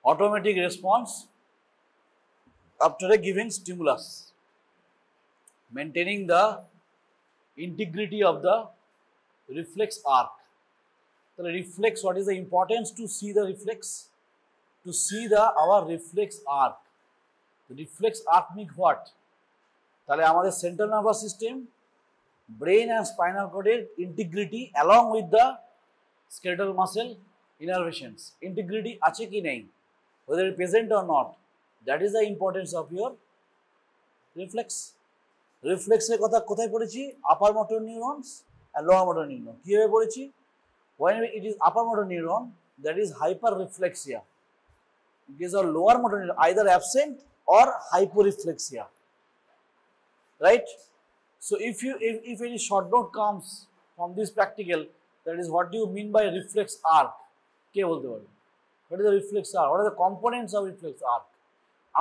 automatic response after a given stimulus, maintaining the integrity of the reflex arc. The reflex, what is the importance to see the reflex? To see our reflex arc. The reflex arc means what? তাহলে আমাদের central nervous system, brain and spinal cord integrity along with the skeletal muscle innervations. Integrity আছে কি নেই? Whether it present or not. That is the importance of your reflex. Reflex এর কথা কোথায় পড়েছি? Upper motor neurons and lower motor neuron. কিভাবে পড়েছি? When it is upper motor neuron, that is hyperreflexia. It is a lower motor neuron, either absent or hyporeflexia. Right? So if any short note comes from this practical, that is what do you mean by reflex arc? কে বলতে পারবে? What is the reflex arc? What are the components of reflex arc?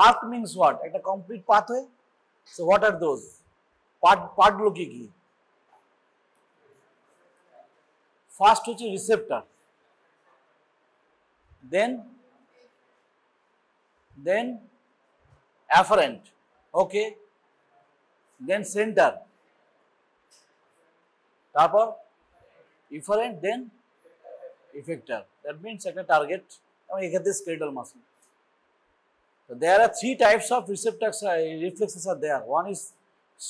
Arc means what? একটা complete pathway. So what are those? Part গুলো কি কি? First হচ্ছে receptor. Then afferent. Okay. Then center. তারপর efferent, then effector. That means একটা target. এবং এক্ষেত্রে skeletal muscle. So there are three types of reflexes are there. One is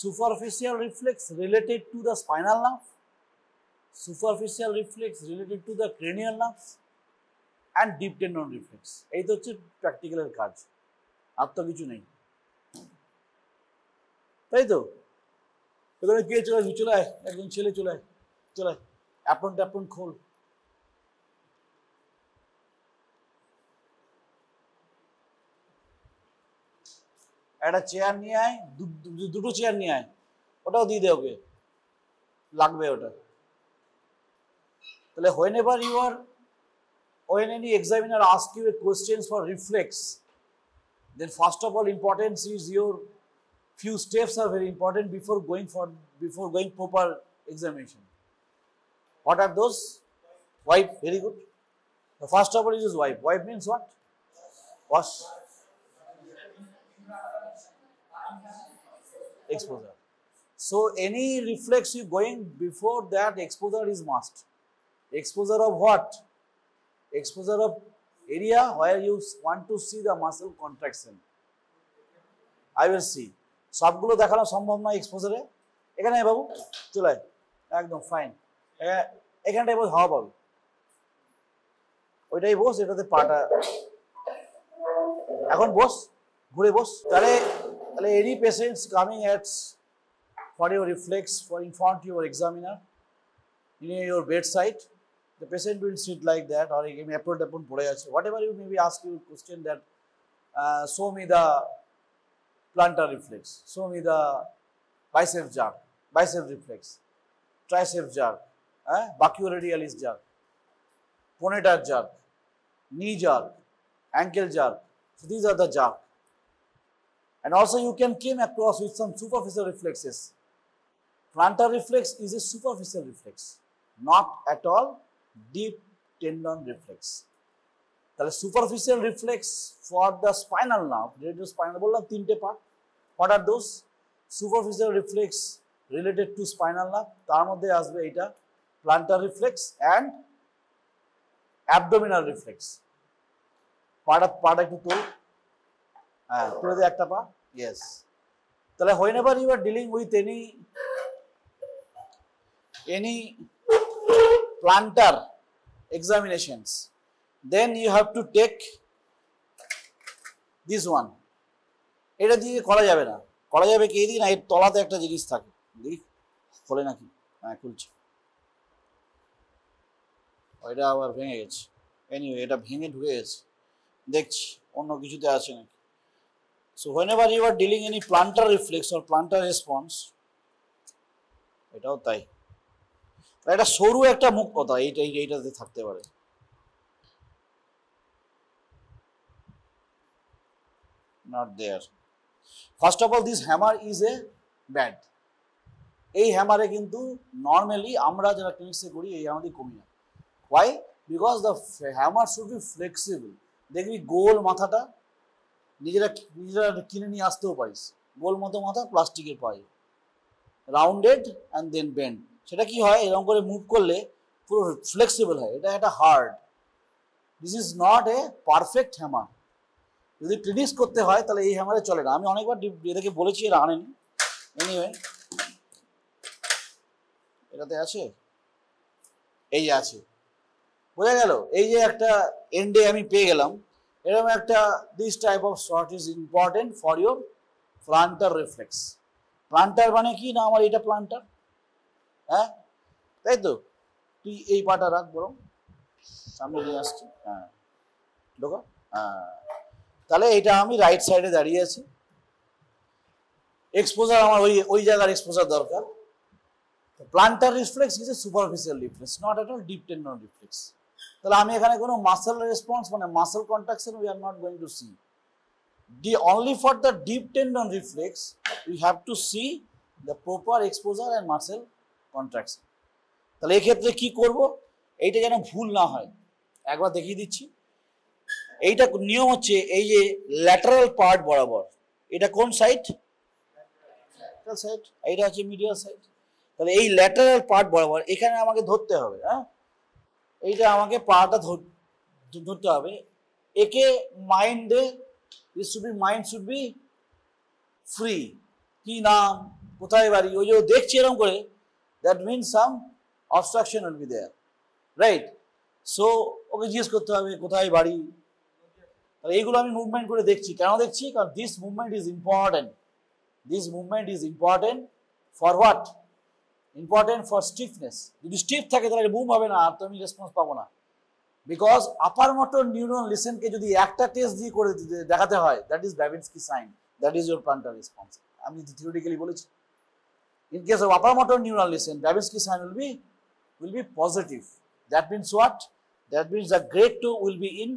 superficial reflex related to the spinal nerve, superficial reflex related to the cranial nerve, and deep tendon reflex. এই তো হচ্ছে প্র্যাকটিক্যালের কাজ, আর তো কিছু নেই, তাই তো? এখানে কে চলে আয়, একজন ছেলে চলে আয়, অ্যাপ্রন খোল। একটা চেয়ার নিয়ে আয়, দুটো চেয়ার নিয়ে আয়, ওটাও দিয়ে দে ওকে, লাগবে ওটা। তাহলে when any examiner asks you a questions for reflex, then first of all importance is your few steps are very important before going proper examination. What are those? Wipe, very good. The first of all is wipe. Wipe means what? Wash. Exposure. So any reflex you going before that, exposure is must. Exposure of what? Exposure of area where you want to see the muscle contraction. I will see. সবগুলো দেখানো সম্ভব নয় এক্সপোজারে। এখানে বাবু চলে একদম fine, এখানটায় বস, হাওয়া পাবে, ওইটাই বস, এটাতে পাটা এখন বস, ঘুরে বস। তাহলে any patients coming for your reflex for in front of your examiner near your bedside, the patient will sit like that, or apron পড়ে আছে, whatever you maybe ask you question that show me the plantar reflex, show me the bicep jerk, bicep reflex, tricep jerk, brachioradialis jerk, pronator jerk, knee jerk, ankle jerk. So these are the jerk. And also you can came across with some superficial reflexes. Plantar reflex is a superficial reflex, not at all deep tendon reflex. তাহলে superficial reflex for the spinal nerve, related spinal, বললাম তিনটে part. What are those? Superficial reflex related to spinal nerve, তার মধ্যে আসবে এটা plantar reflex and abdominal reflex. পাটা একটু তোল, হ্যাঁ তুলে দে একটা পা, yes. তাহলে whenever you are dealing with any plantar examinations, then you have to take this one. এটা দিয়ে করা যাবে না, করা যাবে কি দিন, এর তলাতে একটা জিনিস থাকে, দেখি খোলে নাকি, হ্যাঁ খুলছে, ওইটা আবার ভেঙে গেছে। এনিওয়ে এটা ভেঙে ঢুকে গেছে, দেখছি অন্য কিছুতে আছে নাকি। So whenever you are dealing any plantar reflex or plantar response, এটাও তাই, এটা সরু একটা মুখ কথা, এইটাতে থাকতে পারে। Not there. First of all, this hammer is a bad. এই হ্যামারে কিন্তু নর্মালি আমরা যারা ক্লিনিক্সে করি এই হ্যামারটি কমি না। Why? Because the hammer should be flexible. দেখবি গোল মাথাটা নিজেরা নিজেরা কিনে নিয়ে আসতেও পারিস, গোল মতো মাথা প্লাস্টিকের পাওয়া যায়, রাউন্ডেড অ্যান্ড দেন বেন্ড। সেটা কি হয়, এরকম করে মুভ করলে পুরো ফ্লেক্সিবল হয়, এটা একটা hard. This is not a perfect hammer. যদি প্রিডিক্স করতে হয় তাহলে এই হ্যামারে চলে না। আমি অনেকবার এটাকে বলেছি, এটা আনেনি। এনিওয়ে এটাতে আছে, এই যে আছে, বোঝা গেল। এই যে একটা এন্ডে আমি পেয়ে গেলাম, এরকম একটা this type of short is important for your plantar reflex. Plantar মানে কি না, আমার এটা প্লান্টার, হ্যাঁ তাই তো। তুই এই পাটা রাখ বরং, সামনে নিয়ে আসছি, হ্যাঁ ঢোকা, হ্যাঁ। তাহলে এটা আমি রাইট সাইডে দাঁড়িয়ে আছি, এক্সপোজার আমার ওই ওই জায়গার এক্সপোজার দরকার। Plantar reflex is a superficial reflex, not at all deep tendon reflex. তাহলে আমি এখানে কোনো মাসেল রেসপন্স মানে muscle contraction we are not going to see. Only for the deep tendon reflex we have to see the proper exposure and muscle contraction. তাহলে এই ক্ষেত্রে কি করব, এইটা যেন ভুল না হয় একবার দেখিয়ে দিচ্ছি। এইটা নিয়ম হচ্ছে, এই যে ল্যাটারাল পার্ট বরাবর, এটা কোন সাইড, ল্যাটারাল সাইড, এইটা হচ্ছে মিডিয়াল সাইড। তাহলে এই ল্যাটারাল পার্ট বরাবর এখানে আমাকে ধরতে হবে, হ্যাঁ এইটা আমাকে পাটা ধরতে হবে। একে মাইন্ডে this should be, mind should be free। কি নাম, কোথায় বাড়ি, ওই যে দেখছি এরকম করে, that means some obstruction will be there, right? So ওকে জিজ্ঞেস করতে হবে কোথায় বাড়ি। তাহলে এইগুলো আমি মুভমেন্ট করে দেখছি, কেন দেখছি, কারণ this movement is important, this movement is important for what, important for stiffness। যদি স্টিফ থাকে তাহলে মুভ হবে না, আর তো আমি রেসপন্স পাবো না। বিকজ আপার মোটর নিউরন লিসেনকে যদি একটা টেস্ট দিয়ে করে দেখাতে হয়, that is Babinski sign, that is your plantar response. আমি থিওরিটিক্যালি বলেছি, in case of upper motor neuron lesion Babinski sign will be positive। that means what, that means the grade 2 will be in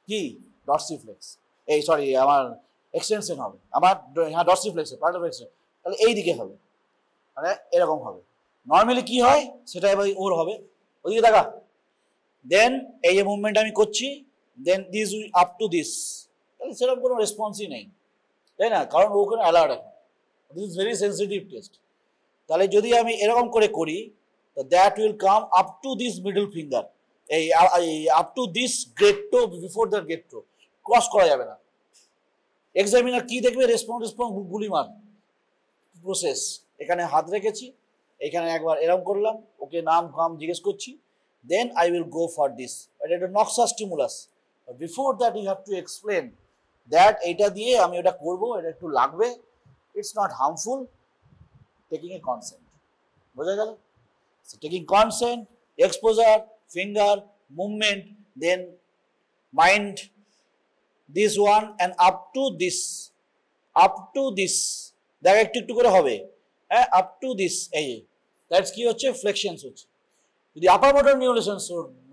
কি ডরসিফ্লেক্স, এই sorry আমার extension হবে, আমার হ্যাঁ ডরসিফ্লেক্সে planter ফ্লেক্সে, তাহলে এই দিকে হবে, মানে এরকম হবে। নর্মালি কি হয় সেটা এবার ওর হবে, ওইদিকে দেখা। দেন এই যে মুভমেন্ট আমি করছি, দেন দিস আপ টু দিস, তাহলে সেরকম কোনো রেসপন্সই নেই, তাই না, কারণ ওখানে অ্যালার্ট এখন, this is very sensitive test. তাহলে যদি আমি এরকম করে করি, তো that will come up to this middle finger, এই up to this great toe, before that great toe cross করা যাবে না। এক্সামিনার কি দেখবে, রেসপন্স গুলিমার প্রসেস। এখানে হাত রেখেছি, এখানে একবার এরকম করলাম, ওকে নাম ফাম জিজ্ঞেস করছি, then I will go for this, but এটা নক্সা stimulus. Before that you have to explain that এটা দিয়ে আমি এটা করব, এটা একটু লাগবে, it's not harmful, taking a consent, বোঝা গেল। So taking consent, exposure, finger movement, then mind this one and up to this দেখ একটু একটু করে হবে, হ্যাঁ up to this, এই দ্যাটস কি হচ্ছে ফ্লেকশনস হচ্ছে। যদি আপার মোটর নিউরোলেশন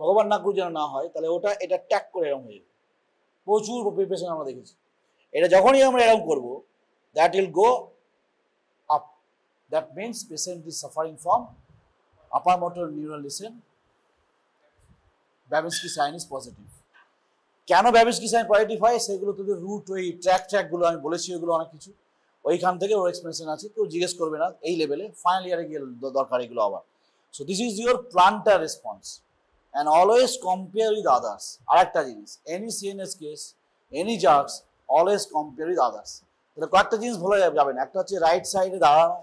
ভগবান না করে যেন না হয়, তাহলে ওটা এটা ট্যাগ করে এরকম হয়ে যাবে। প্রচুর পেশেন্ট আমরা দেখেছি, এটা যখনই আমরা এরকম করবো, that will go up, that means patient is suffering from upper motor neuron lesion, Babinski sign is positive. কেন ব্যাবিনস্কি সাইন পজিটিভ হয় সেগুলো তোদের রুট, ওই ট্র্যাকগুলো আমি বলেছি, ওইগুলো অনেক কিছু ওইখান থেকে ওর এক্সপ্লেনেশন আছে, কেউ জিজ্ঞেস করবে না এই লেভেলে, ফাইনাল ইয়ারে গিয়ে দরকার এগুলো আবার। So this is your plantar response and always compare with others. আরেকটা জিনিস, any CNS case, any jerks, always compare with others। তাহলে কয়েকটা জিনিস ভুলে যাবেন, একটা হচ্ছে রাইট সাইডে দাঁড়ানো,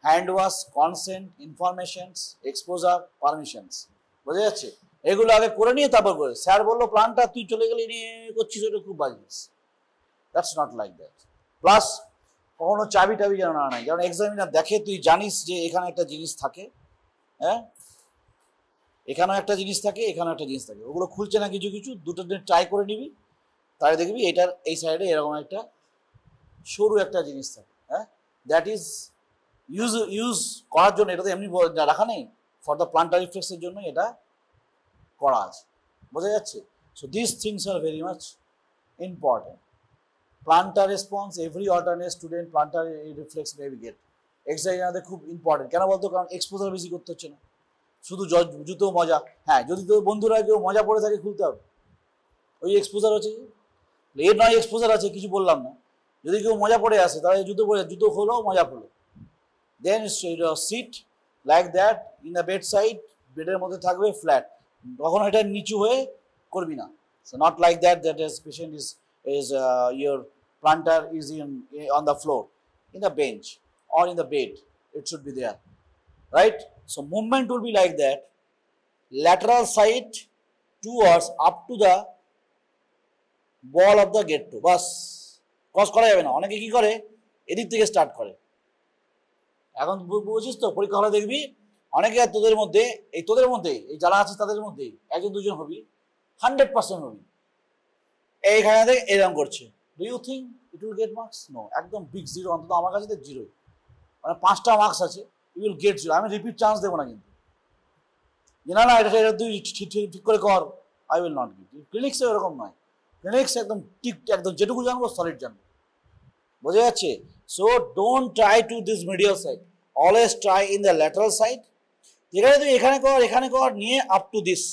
hand wash, consent, informations, exposure, permissions, বোঝা যাচ্ছে। এগুলো আগে করে নিয়ে তারপর করে, স্যার বললো প্লান্টার তুই চলে গেলে নিয়ে করছিস, ওটা খুব বাজে জিনিস, that's not like that. Plus কখনো চাবি টাবি যেন না নাই, কারণ এক্সামিনার দেখে, তুই জানিস যে এখানে একটা জিনিস থাকে, হ্যাঁ এখানেও একটা জিনিস থাকে, এখানেও একটা জিনিস থাকে, ওগুলো খুলছে না কিছু কিছু, দুটো দিন ট্রাই করে নিবি, তাহলে দেখবি এটার এই সাইডে এরকম একটা সরু একটা জিনিস থাকে, হ্যাঁ দ্যাট ইজ ইউজ করার জন্য, এটা তো এমনি রাখা নেই, ফর দ্য প্লান্টার রিফ্লেক্সের জন্য এটা করা আছে, বোঝা যাচ্ছে। So this things are very much important. Plantar response, every alternate student plantar reflex may be get, এক্সামিনারদের খুব ইম্পর্টেন্ট। কেন বলতো, কারণ এক্সপোজার বেশি করতে হচ্ছে না, শুধু জুতো মজা, হ্যাঁ যদি তোর বন্ধুরা কেউ মজা পড়ে থাকে খুলতে হবে, ওই এক্সপোজার আছে, এর নয় এক্সপোজার আছে, কিছু বললাম না। যদি কেউ মজা পড়ে আসে তাহলে জুতো খোলো, মজা খোলো। Then sit like that in the bed side, বেডের মধ্যে থাকবে ফ্ল্যাট, কখনো এটা নিচু হয়ে করবি না। So not like that, that is patient is your plantar is on the floor, in the bench or in the bed, it should be there, right? So movement will be like that, lateral side towards up to the ball of the gate to, bus cross করা যাবে না। অনেকে কি করে এদিক থেকে start করে। এখন বুঝিস তো, পরীক্ষা হলে দেখবি অনেকে তোদের মধ্যে এই যারা আছে তাদের মধ্যে একজন দুজন হবি, 100% হবি এইখানে থেকে এরকম করছে। Do you think it will get marks? No, একদম বিগ জিরো। অন্তত আমার কাছে তো জিরো, মানে 5টা মার্কস আছে, ইউ উইল গেট জিরো। আমি রিপিট চান্স দেবো না কিন্তু, না না এটা তুই ঠিক করে কর, আই উইল নট গিভ। ক্লিনিক্সে এরকম নয়, ক্লিনিক্স একদম ঠিক, একদম যেটুকু জানবো সলিড জানবো, বোঝা যাচ্ছে? So don't try to this medial side, always try in the lateral side. যেখানে তুই এখানে কর নিয়ে আপ টু দিস।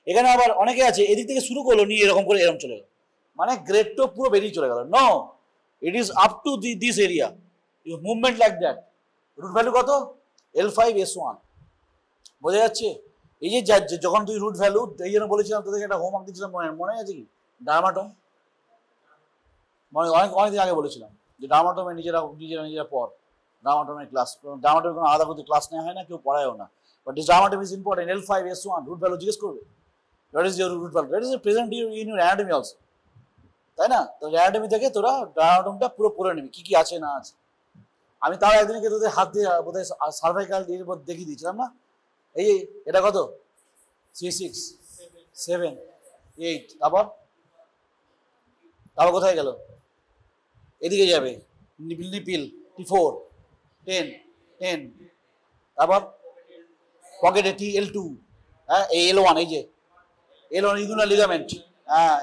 এখানে আবার অনেকে আছে এদিক থেকে শুরু করলো নিয়ে এরকম করে এরকম চলে গেল, মানে গ্রেডটো পুরো বেরিয়ে চলে গেল। No, it is up to this area, you movement like that. Root value কত? L5S1, বোঝা যাচ্ছে? এই যে যখন তুই রুট ভ্যালু, এই জন্য বলেছিলাম তোদেরকে একটা হোমওয়ার্ক দিয়েছিলাম, মনে আছে কি? ডায়ামাটম, মানে অনেকদিন আগে বলেছিলাম যে ডায়ামাটমে নিজেরা পড়, ডায়ামাটমের ক্লাস, ডায়ামাটমের কোনো আলাদা করতে ক্লাস নেওয়া হয় না, কেউ পড়ায়ও না, but this dermatome is important. L5S1 root value জিজ্ঞেস করবে, what is your root value, that is present in your anatomy also, তাই না? তো অ্যানাটমি থেকে তোরা ডায়ামাটমটা পুরো পড়ে নিবি, কি কি আছে না আছে। আমি তাও একদিনকে তোদের হাত দিয়ে বোধহয় সার্ভাইকাল এর উপর দেখিয়ে দিয়েছিলাম না? এই এটা কত? 3, 6, 7, 8, তারপর কোথায় গেল? এদিকে যাবে, নিপিল T4, 10, তারপর পকেটে L2, হ্যাঁ এই L1, এই যে L1 ইগুনার লিগামেন্ট, হ্যাঁ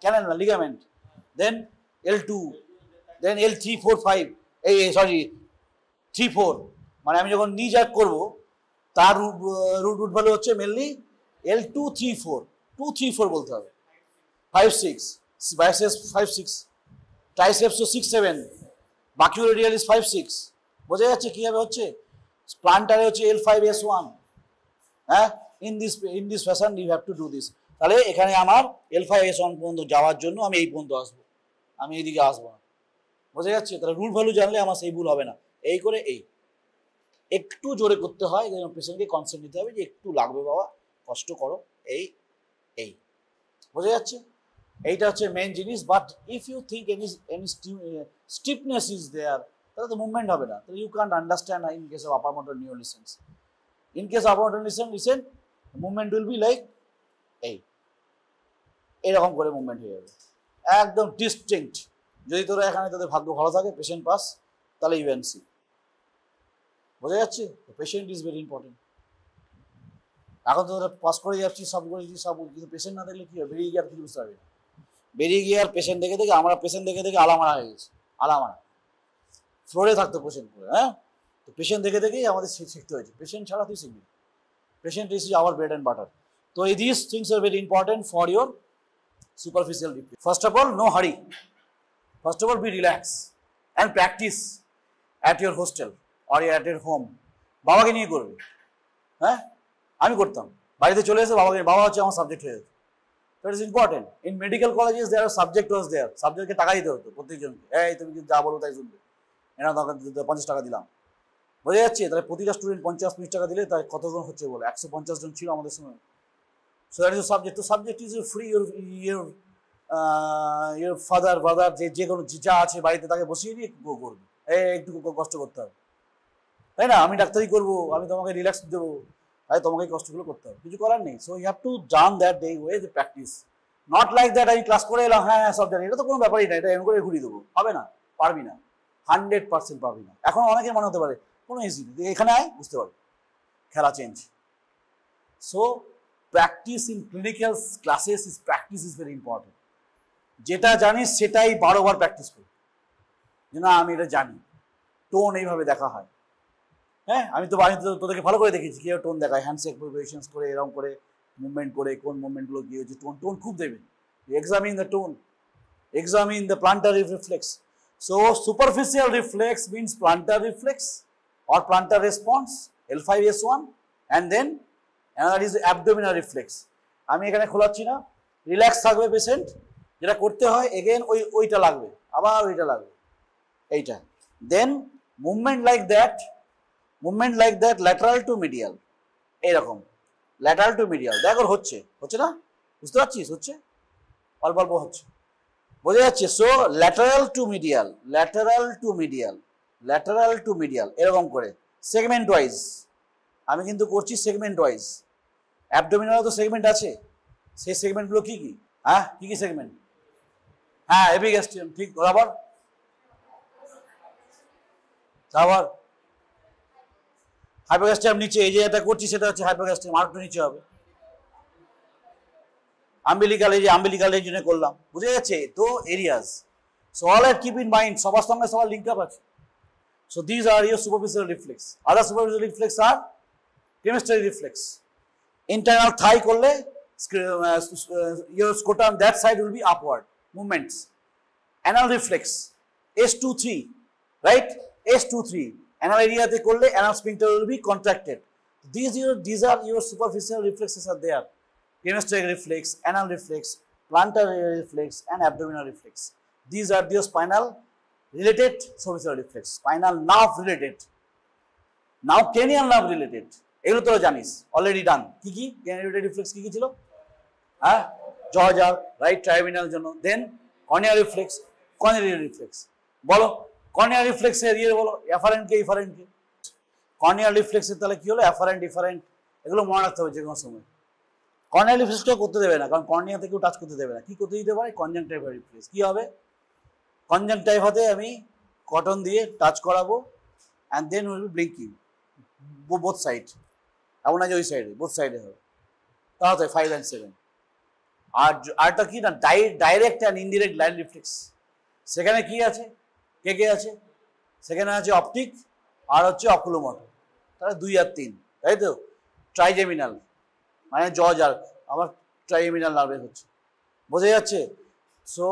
ক্যানেল না লিগামেন্ট, দেন L2, দেন L3, 4, 5, এই সরি 3, 4, মানে আমি যখন নি জ্যাক করবো তার রুট ভ্যালু হচ্ছে মেনলি L2, 3, 4, 2, 3, 4 বলতে হবে। 5, 6, বাইসেপস 5, 6, ট্রাইসেপস 6, 7, বাকিউরেডিয়ালিস 5, 6, বোঝা যাচ্ছে কিভাবে হচ্ছে? প্লান্টারে হচ্ছে L5S1, হ্যাঁ, in this fashion you have to do this. তাহলে এখানে আমার L5S1 পর্যন্ত যাওয়ার জন্য আমি এই পর্যন্ত আসবো, আমি এইদিকে আসবো না, বোঝা যাচ্ছে? তাহলে রুট ভ্যালু জানলে আমার সেই ভুল হবে না। এই করে এই একটু জোরে করতে হয়, যেন পেশেন্টকে কনসেন্ট নিতে হবে যে একটু লাগবে বাবা, কষ্ট করো, এই বোঝা যাচ্ছে? এইটা হচ্ছে মেন জিনিস। But if you think any stiffness is there, তাহলে তো মুভমেন্ট হবে না। তাহলে you can't understand in case of upper motor neuron lesions. In case upper motor lesion movement will be like এরকম করে মুভমেন্ট হয়ে যাবে, একদম ডিস্টিংক্ট। যদি তোরা এখানে তোদের ভাগ্য ভালো থাকে, পেশেন্ট পাস, তাহলে ইউএনসি, বোঝা যাচ্ছে? Patient is very important. এখন তোরা পাস করে যাচ্ছি, সব করেছি সব, কিন্তু পেশেন্ট না দেখলে কি হবে? বেরিয়ে গিয়ে আর কিছু বুঝতে পারবে না। বেরিয়ে গিয়ে আর পেশেন্ট দেখে আমরা পেশেন্ট দেখে আলামারা হয়ে গেছি, আলামারা ফ্লোরে থাকতো পেশেন্ট করে, হ্যাঁ। তো পেশেন্ট দেখেই আমাদের শিখতে হয়েছে, পেশেন্ট ছাড়া তুই শিখবি। Patient is our bread and butter. তো এই this things are very important for your superficial degree. First of all, no hurry. First of all, be relaxed and practice at your hostel or at your home. বাবাকে নিয়ে করবে, হ্যাঁ, আমি করতাম। বাড়িতে চলে এসে বাবা হচ্ছে আমার সাবজেক্ট হয়ে যেত। That is important. In medical colleges their subject was there, সাবজেক্টকে টাকা দিতে হতো প্রত্যেকজনকে। এই তুমি যা বলো তাই শুনবে, এনা 50 টাকা দিলাম, বোঝা যাচ্ছে? তাহলে প্রতিটা স্টুডেন্ট 50-20 টাকা দিলে তাই কতজন হচ্ছে বলো? 150 জন ছিল আমাদের সময়। So that is a subject. The subject is free. Your father, brother, যে কোনো যা আছে বাড়িতে তাকে বসিয়ে দিয়ে করবে, একটু কষ্ট করতে হবে, তাই না? আমি ডাক্তারি করবো, আমি তোমাকে রিল্যাক্স দেবো, তাই তোমাকে কষ্টগুলো করতে হবে, কিছু করার নেই। So you have to learn that day way the practice, not like that আমি ক্লাস করে এলাম, হ্যাঁ সব জানি, এটা তো কোনো ব্যাপারই না, এটা এমন করে ঘুরিয়ে দেবো, হবে না, পারবি না, 100% পারবি না। এখন অনেকের মনে হতে পারে কোনো ইজি, এখানে আয় বুঝতে পারবি, খেলা change. So practice in clinical classes is very important. যেটা জানিস সেটাই 12 বার প্র্যাকটিস করি, যে না আমি এটা জানি, টোন এইভাবে দেখা হয়, হ্যাঁ। আমি তোদেরকে ভালো করে দেখেছি কীভাবে টোন দেখায়, হ্যান্ডশেক পজিশনস করে, এরকম করে মুভমেন্ট করে, কোন মুভমেন্টগুলো কী হচ্ছে, টোন খুব দেবে, You examine the tone, examine the plantar reflex. So superficial reflex means plantar reflex or plantar response, L5S1, and then another is abdominal reflex. আমি এখানে খোলাচ্ছি না, রিল্যাক্স থাকবে পেশেন্ট, যেটা করতে হয় এগেন ওইটা লাগবে, আবার ওইটা লাগবে, এইটা। Then movement like that lateral to medial, এইরকম ল্যাটারাল টু মিডিয়াল। দেখো হচ্ছে না, বুঝতে পারছিস? হচ্ছে অল্প অল্প হচ্ছে, বোঝা যাচ্ছে? সো ল্যাটারাল টু মিডিয়াল এরকম করে সেগমেন্ট ওয়াইজ আমি কিন্তু করছি, সেগমেন্ট ওয়াইজ। অ্যাবডোমিনাল তো সেগমেন্ট আছে, সেই সেগমেন্টগুলো কি কি? হ্যাঁ, কি কি সেগমেন্ট? হ্যাঁ, এপিগ্যাস্ট্রিয়াম, ঠিক, বরাবর। হাইপোগ্যাস্ট্রিয়াম নিচে, এই যে এটা করছি সেটা হচ্ছে হাইপোগ্যাস্ট্রিয়াম, আর একটু নিচে হবে। আম্বিলিকাল, এই যে আম্বিলিকাল এই জন্য করলাম, বুঝে যাচ্ছে তো areas. So all are keep in mind, সবার সঙ্গে সবার লিঙ্ক আপ আছে। So these are your superficial reflex. Other superficial reflex are cremasteric reflex. Internal thigh করলে your scrotum that side will be upward movements. Anal reflex, S23, right? S23 anal area te korle anal sphincter will be contracted. These are your superficial reflexes are there: cremasteric reflex, anal reflex, plantar reflex, and abdominal reflex. These are the spinal related superficial reflex, spinal nerve related. Now cranial nerve related, এগুলো তোরা জানিস, already done. কি কি cranial reflex কি কি ছিল? হ্যাঁ, jaw jerk, right trigeminal জন্য। দেন কর্নিয়াল রিফ্লেক্স, বলো কর্নিয়াল রিফ্লেক্স এর ইয়ে বলো, এফারেন্ট কে ইফারেন্ট কে? কর্নিয়াল রিফ্লেক্সের তাহলে কি হলো? এফারেন্ট ইফারেন্ট, এগুলো মনে রাখতে হবে যে কোনো সময়। কর্নিয়াল রিফ্লেক্সটা করতে দেবে না, কারণ কর্নিয়া থেকেও টাচ করতে দেবে না। কি করতে দিতে পারে? Conjunctival reflex. কি হবে? কনজাংক্টিভাতে আমি কটন দিয়ে টাচ করাবো, and then will be blinking both side, এমন না যে ওই সাইডে, বোথ সাইডে হবে, তাহলে 5 and 7। আরটা কি না, direct and indirect line reflex. সেখানে কি আছে? কে আছে? সেখানে আছে অপটিক আর হচ্ছে অকুলোমোটর, তাহলে 2 আর 3, তাই তো? ট্রাইজেমিনাল মানে জ জার্ক, আমার ট্রাইজেমিনাল নার্ভে হচ্ছে, বোঝা যাচ্ছে? So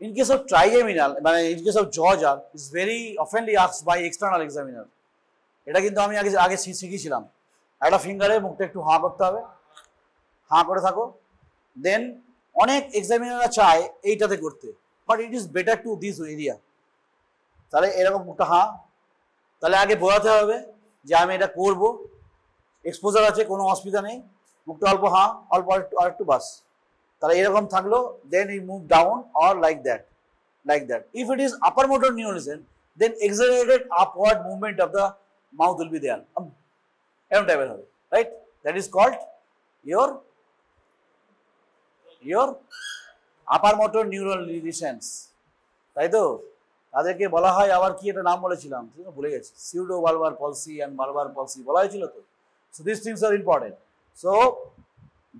in case of trigeminal মানে in case of jaw jerk is very অফেনলি আস্কড বাই এক্সটার্নাল এক্সামিনার। এটা কিন্তু আমি আগে শিখেছিলাম। একটা ফিঙ্গারে মুখটা একটু হাঁ করতে হবে, হাঁ করে থাকো। দেন অনেক এক্সামিনাররা চায় এইটাতে করতে, but it is better to this area. তাহলে এরকম মুখটা হাঁ, তাহলে আগে বোঝাতে হবে যে আমি এটা করবো, এক্সপোজার আছে, কোনো অসুবিধা নেই, মুখটা অল্প হাঁ, অল্প আর একটু বাস, তাহলে এরকম থাকলো। Then you move down or like that. If it is upper motor neuron lesion, then exaggerated upward movement of the mouth will be there, এরকম টাইপের হবে, right? That is called your upper motor neuron lesions, তাই তো? তাদেরকে বলা হয়, আবার কি একটা নাম বলেছিলাম, ভুলে গেছি, সিউডো বালবার পলসি অ্যান্ড বালবার পলসি বলা হয়েছিল তো। So this things are important. সো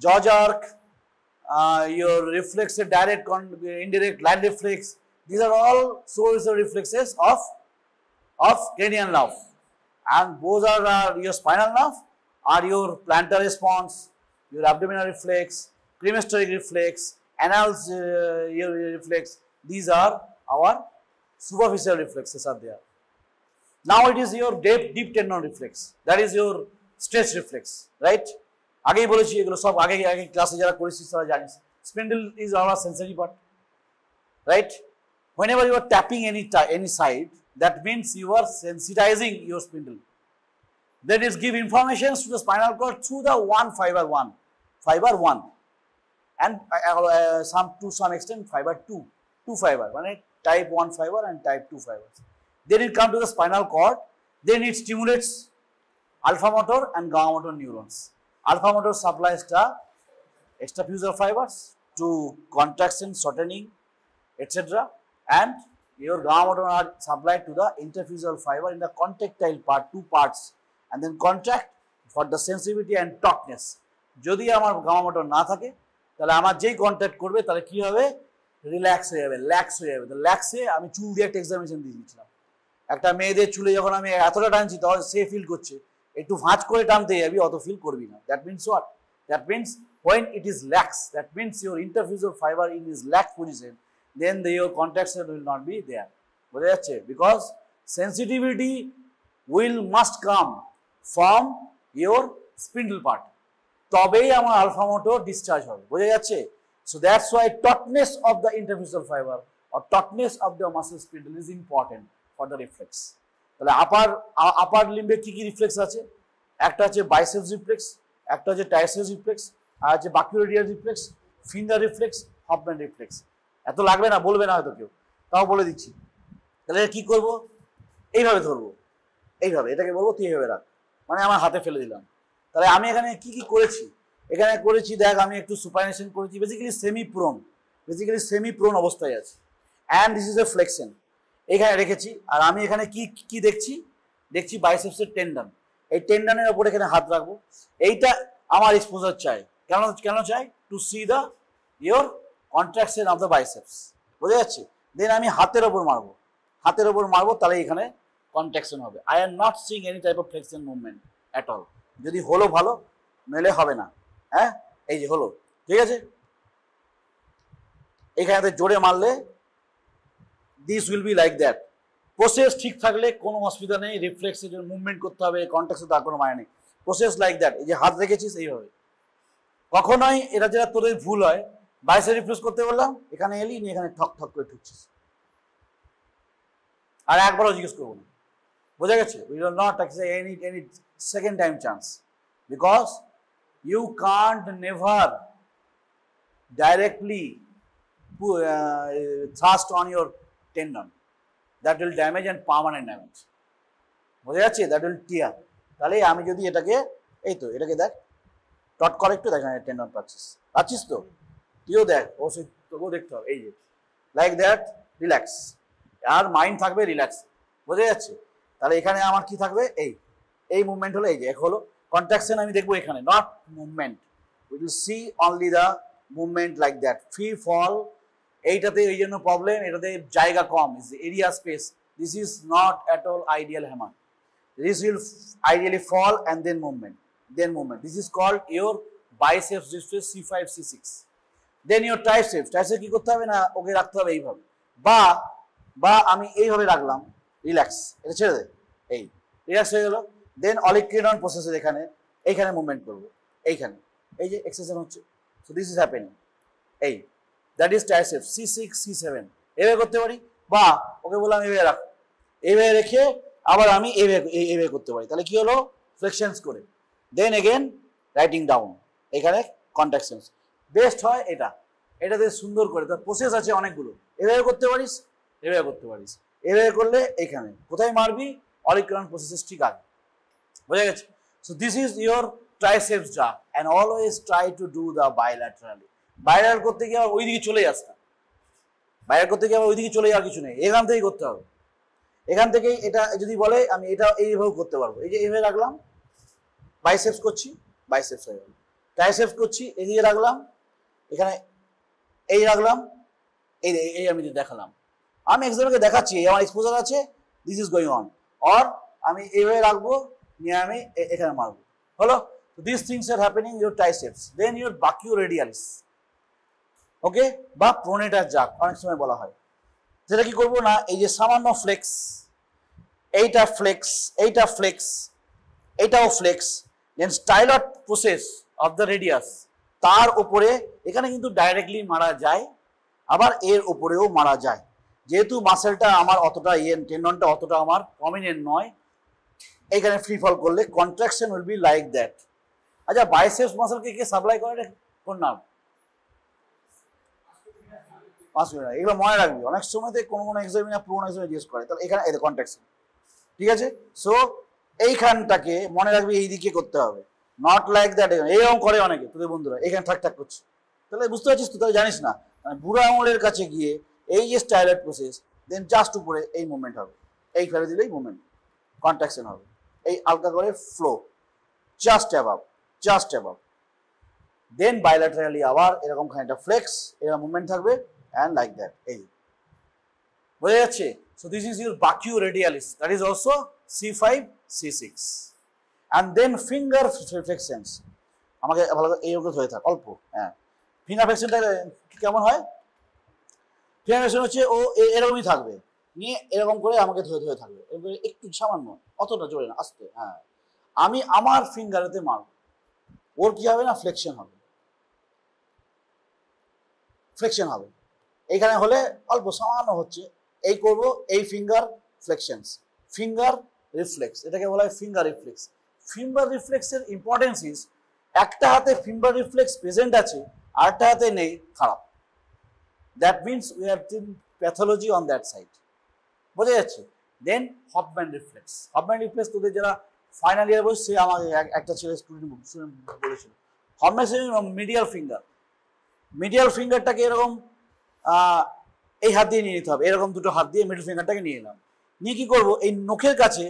jaw jerk, your reflex, direct, indirect line reflex, these are all superficial reflexes of cranial nerve, and those are your spinal nerve, are your plantar response, your abdominal reflex, cremasteric reflex, anal reflex. These are our superficial reflexes are there. Now it is your deep tendon reflex, that is your stretch reflex, right? আগেই বলেছি এগুলো সব, আগে ক্লাসে যারা করেছিস তারা জানিস। Spindle is our sensory part, right? Whenever you are tapping any side, that means you are sensitizing your spindle. That is give information to the spinal cord through the fiber one, and to some extent fiber 2 fiber, মানে type 1 fiber and type 2 fibers. Then it come to the spinal cord, then it stimulates alpha motor and gamma motor neurons. Alpha motor supplies the extrafusal fibers to contraction, shortening, etc., and your gamma motor are supplied to the interfusal fiber in the contractile part, 2 parts, and then contract for the sensitivity and tautness. যদি আমার gamma motor না থাকে, তাহলে আমার যেই contact করবে তাহলে কি হবে? রিল্যাক্স হয়ে যাবে, ল্যাক্স হয়ে যাবে। ল্যাক্সে আমি চুল দিয়ে একটা এক্সামিনেশন দিয়ে দিয়েছিলাম, একটা মেয়েদের চুলে যখন আমি এতটা টানছি তখন সে ফিল করছে, একটু ভাঁজ করে টানতে যাবি, অত ফিল করবি না। That means what? That means When it is lax, that means your interfusal fiber in is lax position, then your contraction will not be there. বোঝা যাচ্ছে? Because sensitivity must come from your spindle part. তবেই আমার alpha motor discharge হবে। বোঝা যাচ্ছে? So that's why tautness of the interfusal fiber or tautness of the muscle spindle is important for the reflex. তাহলে আপার লিম্বে কি কি রিফ্লেক্স আছে? একটা আছে বাইসেপস রিফ্লেক্স, একটা আছে ট্রাইসেপস রিফ্লেক্স, আর আছে brachioradial reflex, finger reflex, Hoffmann reflex. এত লাগবে না, বলবে না হয়তো কেউ, তাও বলে দিচ্ছি। তাহলে কি করব? এইভাবে ধরবো, এইভাবে, এটাকে বলবো তুই এইভাবে রাখ, মানে আমার হাতে ফেলে দিলাম। তাহলে আমি এখানে কি কি করেছি? এখানে করেছি, দেখ আমি একটু সুপাইনেশন করেছি, বেসিক্যালি সেমি প্রোন অবস্থায় আছে, and this is a flexion এখানে রেখেছি। আর আমি এখানে কি কি দেখছি বাইসেপসের টেন্ডন, এই টেন্ডনের ওপর এখানে হাত রাখবো। এইটা আমার এক্সপোজার চাই, কেন চাই? To see the your contraction of the biceps. বোঝা যাচ্ছে? দেন আমি হাতের ওপর মারবো, তাহলে এখানে কন্ট্রাকশন হবে। I am not sing any type of flexion movement at all. যদি হলো ভালো, নইলে হবে না। হ্যাঁ, এই যে হলো, ঠিক আছে? এখানে জোরে মারলে this will be like that. Process ঠিক থাকলে কোনো অসুবিধা নেই, রিফ্লেক্সের জন্য মুভমেন্ট করতে হবে, কন্ট্রাকশন তার কোনো মানে নেই। Process like that. এই যে হাত রেখেছিস এইভাবে, কখনোই এটা যেটা তোদের ভুল হয়, বাইসে রিফ্লেক্স করতে বললাম, এখানে এলি নিয়ে এখানে ঠক করে ঠুকছিস, আর একবারও জিজ্ঞেস করবো না। বোঝা গেছে? We will not any second time chance, because you can't never directly thrust on your tendon. That will damage and permanent damage. বোঝা যাচ্ছে? That will tear. তাহলে আমি যদি এটাকে এটাকে দেখ, টট করে একটু দেখ, টেন্ডন পাচ্ছিস তো? তুইও দেখ, অবশ্যই তোকেও দেখতে হবে। এই যে লাইক দ্যাট, রিল্যাক্স, আর মাইন্ড থাকবে রিল্যাক্স। বোঝা যাচ্ছে? তাহলে এখানে আমার কি থাকবে? এই মুভমেন্ট হলো, এই যে হলো কন্ট্রাকশন, আমি দেখবো এখানে, not movement. We will see only the movement like that. Free fall, এইটাতে এই জন্য প্রবলেম, এটাতে জায়গা কম, is area space. This is not at all ideal hammer. This will ideally fall and then movement. This is called your biceps reflex C5, C6. Then your triceps কি করতে হবে না, ওকে রাখতে হবে এইভাবে, বা আমি এইভাবে রাখলাম, রিল্যাক্স, এটা ছেড়ে দে, এই রিল্যাক্স হয়ে গেল। দেন অলিক্রিডন প্রসেসের এইখানে মুভমেন্ট করবো, এইখানে, এই যে এক্সারসাইজ হচ্ছে। So this is happening. এই that is triceps C6, C7, এভাবে করতে পারি, বা ওকে বললাম এইভাবে রাখ, এইভাবে রেখে আবার আমি এইভাবে করতে পারি। তাহলে কি হলো? ফ্লেকশনস করে, দেন এগেন রাইটিং ডাউন, এখানে কন্ট্রাকশনস। বেস্ট হয় এটাতে সুন্দর করে, তার প্রসেস আছে অনেকগুলো। এভাবে করতে পারিস, এভাবে করলে এখানে কোথায় মারবি? অলিক্রিডন প্রসেসের ঠিক আগে। বোঝা গেছে? So this is your triceps jerk, and always try to do the bilaterally. বাইলার করতে গিয়ে আবার ওইদিকে চলে যাস না, ওইদিকে চলে যাওয়ার কিছু নেই, এখান থেকেই করতে হবে। এখান থেকেই এটা যদি বলে আমি এটা এইভাবে করতে পারবো। এই যে এইভাবে রাখলাম, বাইসেপস করছি, বাইসেপস হয়ে গেল। ট্রাইসেপস করছি, এদিকে রাখলাম, এখানে এই রাখলাম, এই আমি দেখালাম, আমি এক্সাম্পলকে দেখাচ্ছি, আমার এক্সপোজার আছে, this is going on. Or আমি এইভাবে রাখবো, নিয়ে আমি এখানে মারবো, হলো। This things are happening your triceps. Then your brachioradialis, okay, বা প্রোনেটার জাক অনেক সময় বলা হয়। যেটা কি করবো না, এই যে সামান্য ফ্লেক্স, এইটাও flex, then styloid process of the radius, তার উপরে এখানে কিন্তু ডাইরেক্টলি মারা যায়, আবার এর উপরেও মারা যায়। যেহেতু মাসেলটা আমার অতটা টেন্ডনটা অতটা আমার প্রমিনেন্ট নয়, এইখানে ফ্রি ফল করলে contraction will be like that. আচ্ছা, বাইসেপস মাসেলকে কে সাপ্লাই করে? কোন নাম? এগুলো মনে রাখবি, অনেক সময়তে কোনো এক্সামিনার পুরোনো এক্সামিনার জিজ্ঞেস করে, তাহলে এখানে এই কন্ট্রাকশন, ঠিক আছে? সো এইখানটাকে মনে রাখবি, এই দিকে করতে হবে, নট লাইক দ্যাট। এইরকম করে অনেকে, তোদের বন্ধুরা এখানে ঠাক করছে, তাহলে বুঝতে পারছিস তো? তাহলে জানিস না, বুড়া আঙুলের কাছে গিয়ে এই যে স্টাইলট প্রসেস, দেন জাস্ট উপরে এই মুভমেন্ট হবে, এই ফেলে দিলেই মুভমেন্ট, কন্ট্রাকশন হবে, এই আলগা করে ফ্লো, জাস্ট অ্যাবাভ, দেন বাইল্যাটারালি আবার এরকম খানিকটা ফ্লেক্স, এরকম মুভমেন্ট থাকবে, and like that. বোঝা যাচ্ছে? So this is your brachioradialis, that is also C5, C6, and then finger flexions. আমাকে ভালো করে এইরকম ধরে থাক অল্প, হ্যাঁ। ফিঙ্গার ফ্লেকশনটা কেমন হয়? ফিঙ্গার ফ্লেকশন হচ্ছে ও এরকমই থাকবে, নিয়ে এরকম করে আমাকে ধরে ধরে থাকবে, একটু সামান্য, অতটা জোরে না, আস্তে, হ্যাঁ। আমি আমার ফিঙ্গারেতে মারব, ওর কি হবে না, ফ্লেকশন হবে, ফ্লেকশন হবে। এইখানে হলে অল্প সামান্য হচ্ছে, এই করব, এই ফিঙ্গার ফ্লেকশনস, ফিঙ্গার রিফ্লেক্স, এটাকে বলা হয় ফিঙ্গার রিফ্লেক্স। ফিঙ্গার রিফ্লেক্সের ইম্পর্টেন্স ইজ, একটা হাতে ফিঙ্গার রিফ্লেক্স প্রেজেন্ট আছে, আরেকটা হাতে নেই, খারাপ। That means we have seen pathology on that side, বোঝা যাচ্ছে? দেন হফম্যান রিফ্লেক্স। হফম্যান রিফ্লেক্স তোদের যারা ফাইনাল ইয়ার বসছে, আমাকে একটা ছেলে স্টুডেন্ট বলেছিল, হফম্যান মিডিয়াল ফিঙ্গার, মিডিয়াল ফিঙ্গারটাকে এরকম এই হাত দিয়ে নিয়ে নিতে হবে, এরকম দুটো হাত দিয়ে মিডল ফিঙ্গারটাকে নিয়ে নিলাম, নিয়ে কি করবো, এই নখের কাছে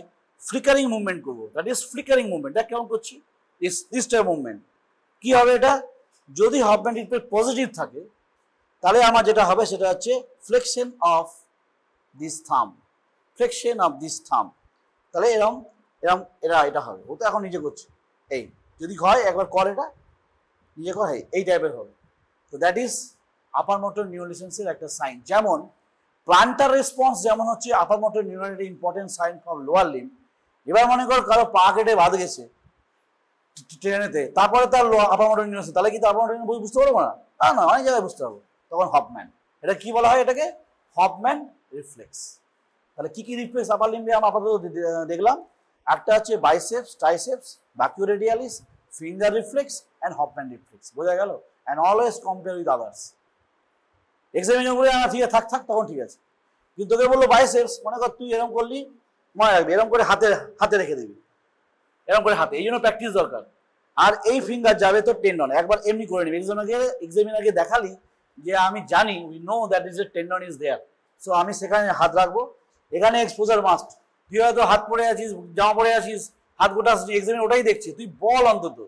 ফ্লিকারিং মুভমেন্ট করবো, দ্যাট ইজ ফ্লিকারিং মুভমেন্ট। এটা কেমন করছি, দিস টাইপ মুভমেন্ট। কি হবে এটা, যদি হফম্যান রিফ্লেক্স পজিটিভ থাকে, তাহলে আমার যেটা হবে সেটা হচ্ছে ফ্লেকশন অফ দিস থাম, ফ্লেকশন অফ দিস থাম। তাহলে এরকম এরকম এটা হবে। ও তো এখন নিজে করছে, এই যদি হয় একবার কর, এটা নিজে কর, এই টাইপের হবে। তো দ্যাট ইজ আপার মোটর নিউরোলেশনসের একটা সাইন। যেমন প্লান্টার রেসপন্স যেমন হচ্ছে আপার মোটর নিউরনের important sign for lower limb. এবার মনে কর কারো পা কেটে বাদ গেছে ট্রেনেতে, তারপরে তার আপার মোটর নিউরন, তাহলে কি তার আপার মোটর নিউরন বুঝতে পারবো না? না, অনেক জায়গায় বুঝতে পারবো। তখন হফম্যান, এটা কি বলা হয়, এটাকে হফম্যান রিফ্লেক্স। তাহলে কি কি রিফ্লেক্স আপার লিম্বে আমরা আপাতত দেখলাম, একটা হচ্ছে biceps, triceps, brachioradialis, finger reflex and Hoffmann reflex, বোঝা গেল? And always compare with others. Examination করে ঠিক আছে, থাক তখন ঠিক আছে। কিন্তু তোকে বললো বাইসেপস, মনে কর তুই এরকম করলি, মনে রাখবি এরকম করে হাতে রেখে দিবি, এরকম করে হাতে, এই জন্য প্র্যাকটিস দরকার। আর এই ফিঙ্গার যাবে তো টেন্ডন, একবার এমনি করে নিবি, এক্সামিনারকে দেখালি যে আমি জানি, we know that is a tendon is there, so আমি সেখানে হাত রাখবো। এখানে এক্সপোজার মাস্ট, তুই হয়তো হাত পরে আছিস, জামা পরে আছিস, হাত গোটা আসছিস, এক্সামিনার ওটাই দেখছে, তুই বল অন্তত।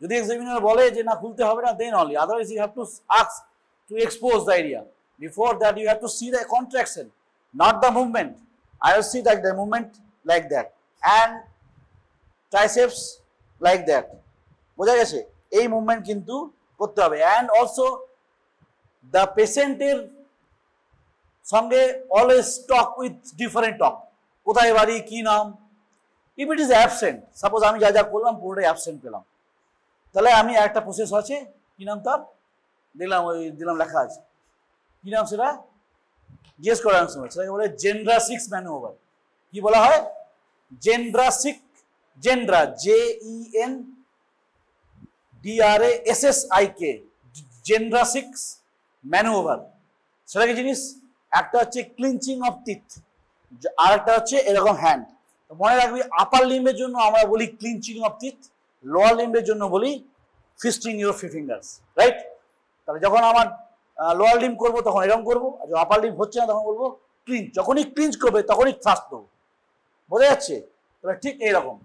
যদি এক্সামিনার বলে যে না খুলতে হবে না, then only, otherwise you have to ask to expose the area. Before that, you have to see the contraction, not the movement. I will see like the movement like that, and triceps like that. বোঝা গেছে? এই movement কিন্তু করতে হবে। and also the patient এর সঙ্গে always talk with different talk, কোথায় বাড়ি, কি নাম। if it is absent, suppose আমি যা যা করলাম পুরোটাই অ্যাবসেন্ট পেলাম, তাহলে আমি একটা প্রসেস আছে, কি নাম তার দেখলাম, ওই দিলাম লেখা আছে, কি নাম সেটা জিজ্ঞেস করার সময়, সেটাকে বলে জেন্ড্রাসিক ম্যানুভার। কি বলা হয়? জেন্ড্রাসিক, জেন্ড্রা, JENDRASSIK, জেন্ড্রাসিক ম্যানুভার। সেটা কি জিনিস? একটা হচ্ছে ক্লিনচিং অফ টিথ, আর একটা হচ্ছে এরকম হ্যান্ড। তো মনে রাখবি, আপার লিম্বের জন্য আমরা বলি ক্লিনচিং অফ টিথ, লোয়ার লিম্বের জন্য বলি ফিস্টিং ইউর ফিঙ্গার্স, রাইট? তাহলে যখন আমার লোয়ার লিম্ব করবো তখন এরকম করবো, আর যখন আপার লিম্ব হচ্ছে না তখন বলবো ক্লিঞ্চ। যখনই ক্লিঞ্চ করবে তখনই থ্রাস্ট দেবো, বোঝা যাচ্ছে? তাহলে ঠিক এইরকম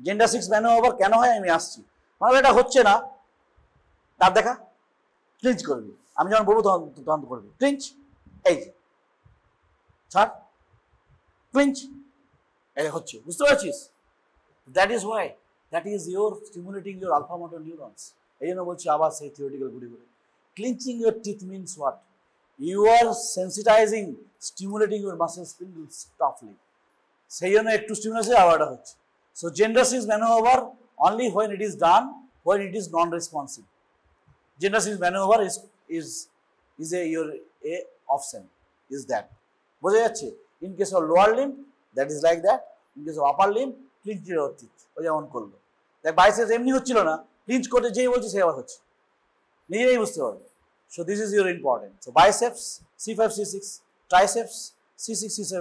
জেন্ড্রাসিক ম্যানুভার কেন হয় আমি আসছি। মানে এটা হচ্ছে না, তার দেখা ক্লিঞ্চ করবি, আমি যখন বলবো তখন করবি ক্লিঞ্চ, এই যে ছাড়, ক্লিঞ্চ, এই হচ্ছে, বুঝতে পারছিস? That is why, that is your stimulating your alpha motor neurons. এই জন্য বলছি আবার সেই থিওরিটিক্যাল ঘুরে ঘুরে, clenching your teeth means what? You are sensitizing, stimulating your muscle spindles toughly, সেই জন্য একটু স্টিমুলেশন আবারটা হচ্ছে। So Jendrassik manoeuvre only when it is done, when it is non-responsive. Jendrasix maneuver is a option, is that. বোঝা যাচ্ছে? In case of lower limb, that is like that. In case of upper limb, clinch your teeth, ও যেমন করলো। দেখ biceps এমনি হচ্ছিল না, clinch করতে যেই বলছে সে আবার হচ্ছে, নিজেই বুঝতে পারবে। So this is your important. So biceps C5 C6, triceps C6 C7,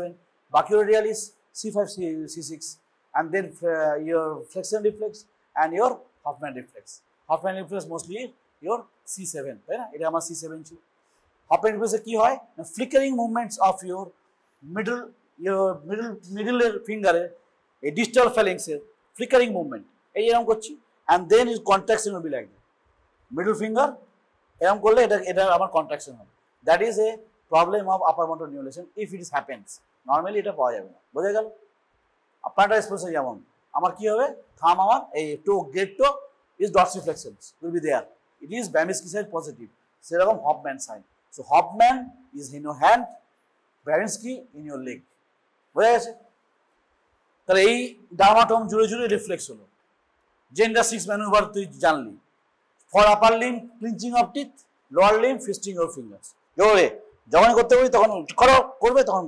brachioradialis C5 C6, and then your flexion reflex and your Hoffman reflex. Hoffman reflex mostly your C7, তাই না? এটা আমার C7 ছিল। Hoffman reflex এ কি হয়? Flickering movements of your middle finger এর এই distal phalanx এর flickering movement, এই এরকম করছি, and then his contraction will be like that. Middle finger এরকম করলে এটা আমার কন্ট্রাকশন হবে। That is a problem of upper motor neuron lesion if it is happens. Normally এটা পাওয়া যাবে না, বোঝা গেল? আপনারটা এক্সপ্রেশন যেমন আমার কি হবে, থাম আমার এই toe, great toe, is dorsiflexion will be there. It is Babinski side positive. সেরকম Hoffman side. So Hoffman is in your hand, Babinski in your leg. বোঝা গেছে? তাহলে এই ডার্মাটম জুড়ে জুড়ে রিফ্লেক্স হলো। জেন্ডার 6 ম্যানুভার তুই জানলি। For upper limb clenching of teeth, lower limb fisting of fingers. এভাবে যখন করতে পারি তখন করবে তখন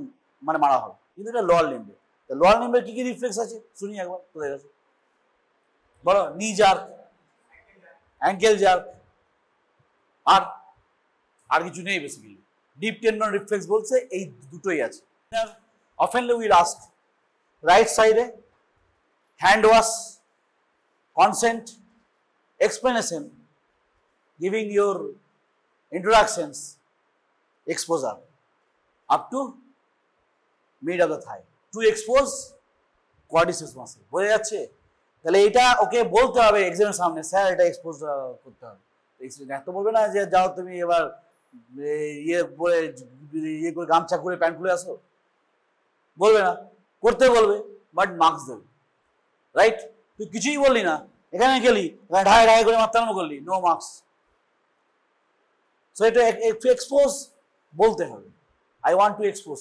মানে মারা হবে। কিন্তু এটা লোয়ার লিম্বে। তো লোয়ার লিম্বের কি কি রিফ্লেক্স আছে শুনি একবার তোদের কাছে। বলো নি জার্ক, অ্যাঙ্কেল জার্ক, আর কিছু নেই বেসিক্যালি। ডিপ টেন্ডন রিফ্লেক্স বলছে এই দুটোই আছে। অফেনলি উইল আস্ক রাইট সাইডে hand wash, consent, explanation, giving your introductions, exposure up to mid of the thigh to expose quadriceps muscle. বোঝা যাচ্ছে? তাহলে এটা ওকে বলতে হবে এক্সামের সামনে, স্যার এটা এক্সপোজ করতে হবে। এত বলবে না যে যাও তুমি এবার ইয়ে করে গামছা করে প্যান্ট খুলে আসো, বলবে না, করতে বলবে, বাট মার্কস দেবে। রাইট? তুই কিছুই বললি না, এখানে গেলি ঢাই ঢাই করে মারতে আরম্ভ করলি, নো মার্কস। সো এটা এক্সপোজ বলতে হবে, I want to expose,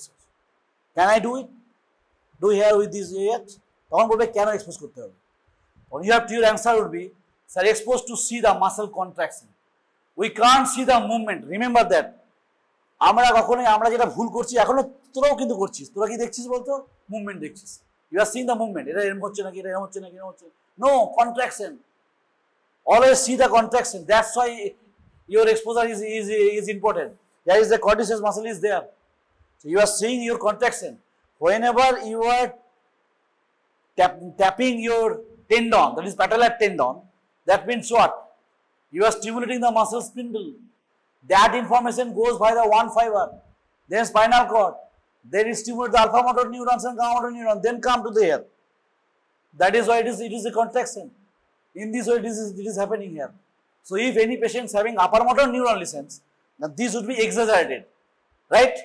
can I do it, do here with this yet, তখন বলবে কেন এক্সপোজ করতে হবে। you have to, your answer would be, sir, exposed to see the muscle contraction, we can't see the movement, remember that. আমরা কখনোই আমরা যেটা ভুল করছি, এখনো তোরাও কিন্তু করছিস, তোরা কি দেখছিস বলতো, মুভমেন্ট দেখছিস, you are seeing the movement, এটা এরকম হচ্ছে নাকি, এটা এরকম হচ্ছে নাকি, এরকম হচ্ছে, no, contraction, always see the contraction, that's why your exposure is important. There is the quadriceps muscle is there, so you are seeing your contraction whenever you are tapping your tendon, that is patellar tendon, that means what, you are stimulating the muscle spindle, that information goes by the one fiber, then spinal cord, then it stimulates the alpha motor neurons and gamma motor neurons, then come to the hair. That is why it is a contraction. In this way it is happening here. So if any patient is having upper motor neuron lesions, now this would be exaggerated, right?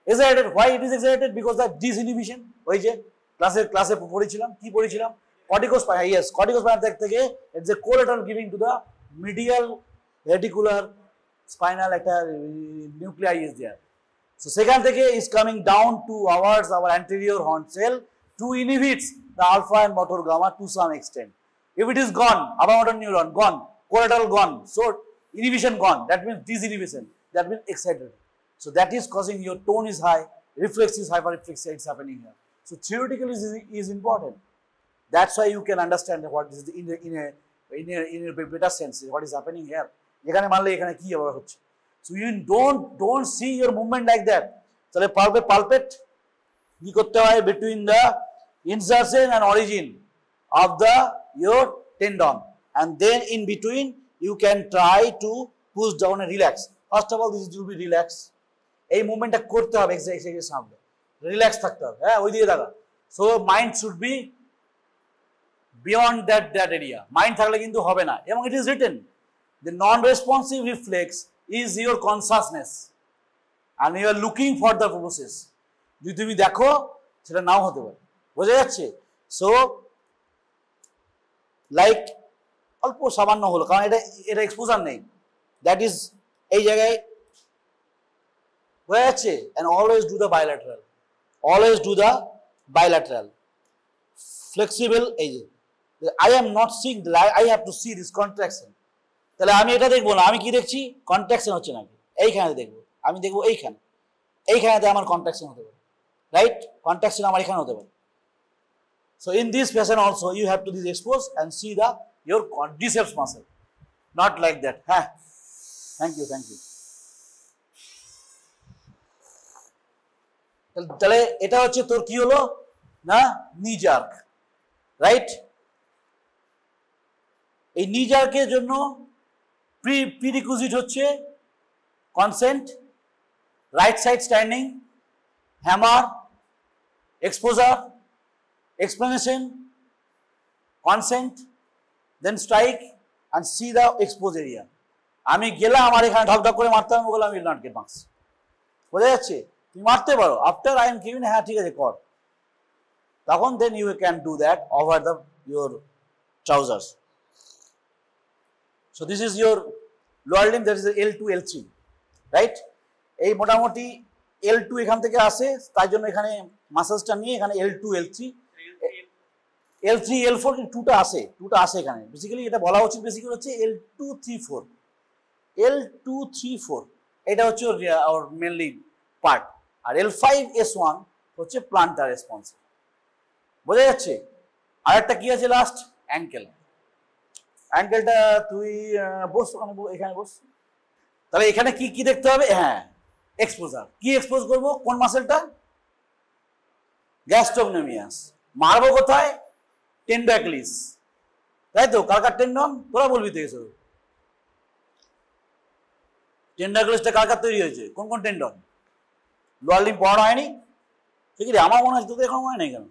Exaggerated. Why it is exaggerated? Because the disinhibition, ওই যে ক্লাসে পড়েছিলাম, কি পড়েছিলাম, corticospinal, yes, corticospinal থেকে it's a collateral giving to the medial reticular spinal একটা nuclei is there. So সেখান থেকে is coming down to our anterior horn cell to inhibit the alpha and motor gamma to some extent. If it is gone, upper motor neuron gone, collateral gone, so inhibition gone, that means disinhibition, that means excited. So that is causing your tone is high, reflex is hyperreflexia, it's happening here. So theoretically is important. That's why you can understand what is in a better sense what is happening here. এখানে মানলে এখানে কি আবার হচ্ছে। So you don't see your movement like that. তাহলে palpate কি করতে হয় between the insertion and origin of your tendon, and then in between you can try to push down and relax. First of all, this will be relax. এই মুভমেন্টটা করতে হবে এক্সারসাইজের সামনে, relax থাকতে হবে, হ্যাঁ ওই দিকে থাকা। So mind should be beyond that area, mind থাকলে কিন্তু হবে না। এবং it is written, the non responsive reflex is your consciousness and you are looking for the process. যদি তুমি দেখো সেটা নাও হতে পারে, বোঝা যাচ্ছে। সো লাইক অল্প সামান্য হলো, কারণ এটা এক্সপোজার নেই, দ্যাট ইজ এই জায়গায় বোঝা যাচ্ছে। And always do the bilateral, always do the bilateral flexible. এই যে I am not seeing the, I have to see this contraction. তাহলে আমি এটা দেখবো না, আমি কি দেখছি, কন্ট্রাকশন হচ্ছে নাকি, এইখানে দেখবো, আমি দেখবো এইখানেতে আমার কন্ট্রাকশন হতে পারে, রাইট, কন্ট্রাকশন আমার এখানে হতে পারে। So in this fashion also you have to expose and see your quadriceps muscle, not like that. Thank you. তাহলে এটা হচ্ছে তোর কি হলো না, নি জার্ক, রাইট। এই নি জার্কের জন্য প্রিরিকুইজিট হচ্ছে consent, right side standing, hammer, exposure, explanation, consent, then strike and see the exposed area. আমি গেলাম আমার এখানে ঢকঢক করে মারতে হবে, বলে আমি নট গেট মার্কস, বোঝা যাচ্ছে। তুমি মারতে পারো, আফটার আই এম গিভিং, হ্যাঁ ঠিক আছে কর, তখন then you can do that over your trousers. So this is your lower limb, that is L2 L3, right? এই মোটামুটি L2 এখান থেকে আসে, তাই জন্য এখানে মাসেলসটা নিয়ে এখানে L2 L3 L3 L4 2টা আসে এখানে। বেসিক্যালি এটা বলা উচিত বেসিক্যালি হচ্ছে L2 3 4 L2 3 4 এটা হচ্ছে ওর মেনলি পার্ট, আর L5 S1 হচ্ছে প্লান্টার রেসপন্স। বোঝা যাচ্ছে? আর একটা কি আছে লাস্ট, অ্যাঙ্কেল। অ্যাঙ্কেলটা তুই বস ওখানে, এখানে বস। তাহলে এখানে কি কি দেখতে হবে? হ্যাঁ, এক্সপোজার। কি এক্সপোজ করব? কোন মাসেলটা? গ্যাস্ট্রোনেমিয়াস। মারবো কোথায়? টেন্ডো অ্যাকিলিস, তাই তো? কার কার টেন্ডন? তোরা বলবি তো এসব। টেন্ডো অ্যাকিলিসটা কার কার তৈরি হয়েছে? কোন কোন টেন্ডন? লোয়ার লিম্ব পড়ানো হয়নি? ঠিক আছে, আমার মনে হয় তোদের এখন মনে হয় নাই কেন?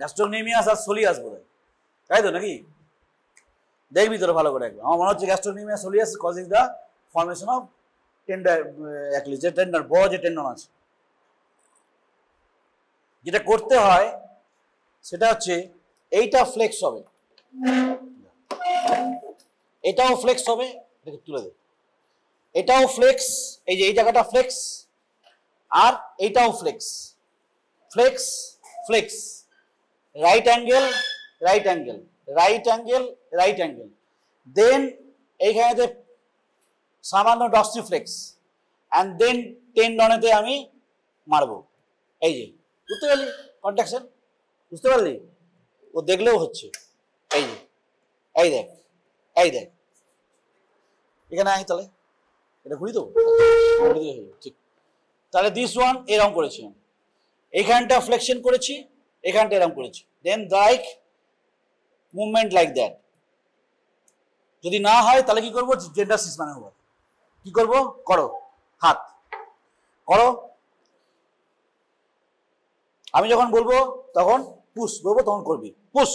গ্যাস্ট্রোনেমিয়াস আর সোলিয়াস বোধ হয়, তাই তো নাকি? দেখবি তোরা ভালো করে একবার। আমার মনে হচ্ছে gastrocnemius soleus causing the formation of tendo Achilles, যে টেন্ডন, বড় যে টেন্ডন আছে। যেটা করতে হয় সেটা হচ্ছে এইটা ফ্লেক্স হবে, এটাও ফ্লেক্স হবে, এটাকে তুলে দে, এটাও ফ্লেক্স, এই যে এই জায়গাটা ফ্লেক্স, আর এইটাও flex, flex flex, right angle right angle right angle right angle, then এইখানেতে সামান্য ডর্সিফ্লেক্স, অ্যান্ড দেন টেন্ডনেতে আমি মারবো। এই যে বুঝতে পারলি কন্ট্রাকশন? বুঝতে পারলি? ও দেখলেও হচ্ছে। এই যে এই দেখ, এই দেখ, এখানে আয়, তাহলে এটা ঘুরি তো ঠিক। তাহলে দিস ওয়ান এরকম করেছি, এখানটা ফ্লেকশন করেছি, এখানটা এরকম করেছি, দেন লাইক মুভমেন্ট লাইক দ্যাট। যদি না হয় তাহলে কি করবো? জেন্ডার সিস মানে হবো। কি করবো? করো, হাত করো। আমি যখন বলবো তখন পুশ, বলবো তখন করবি পুশ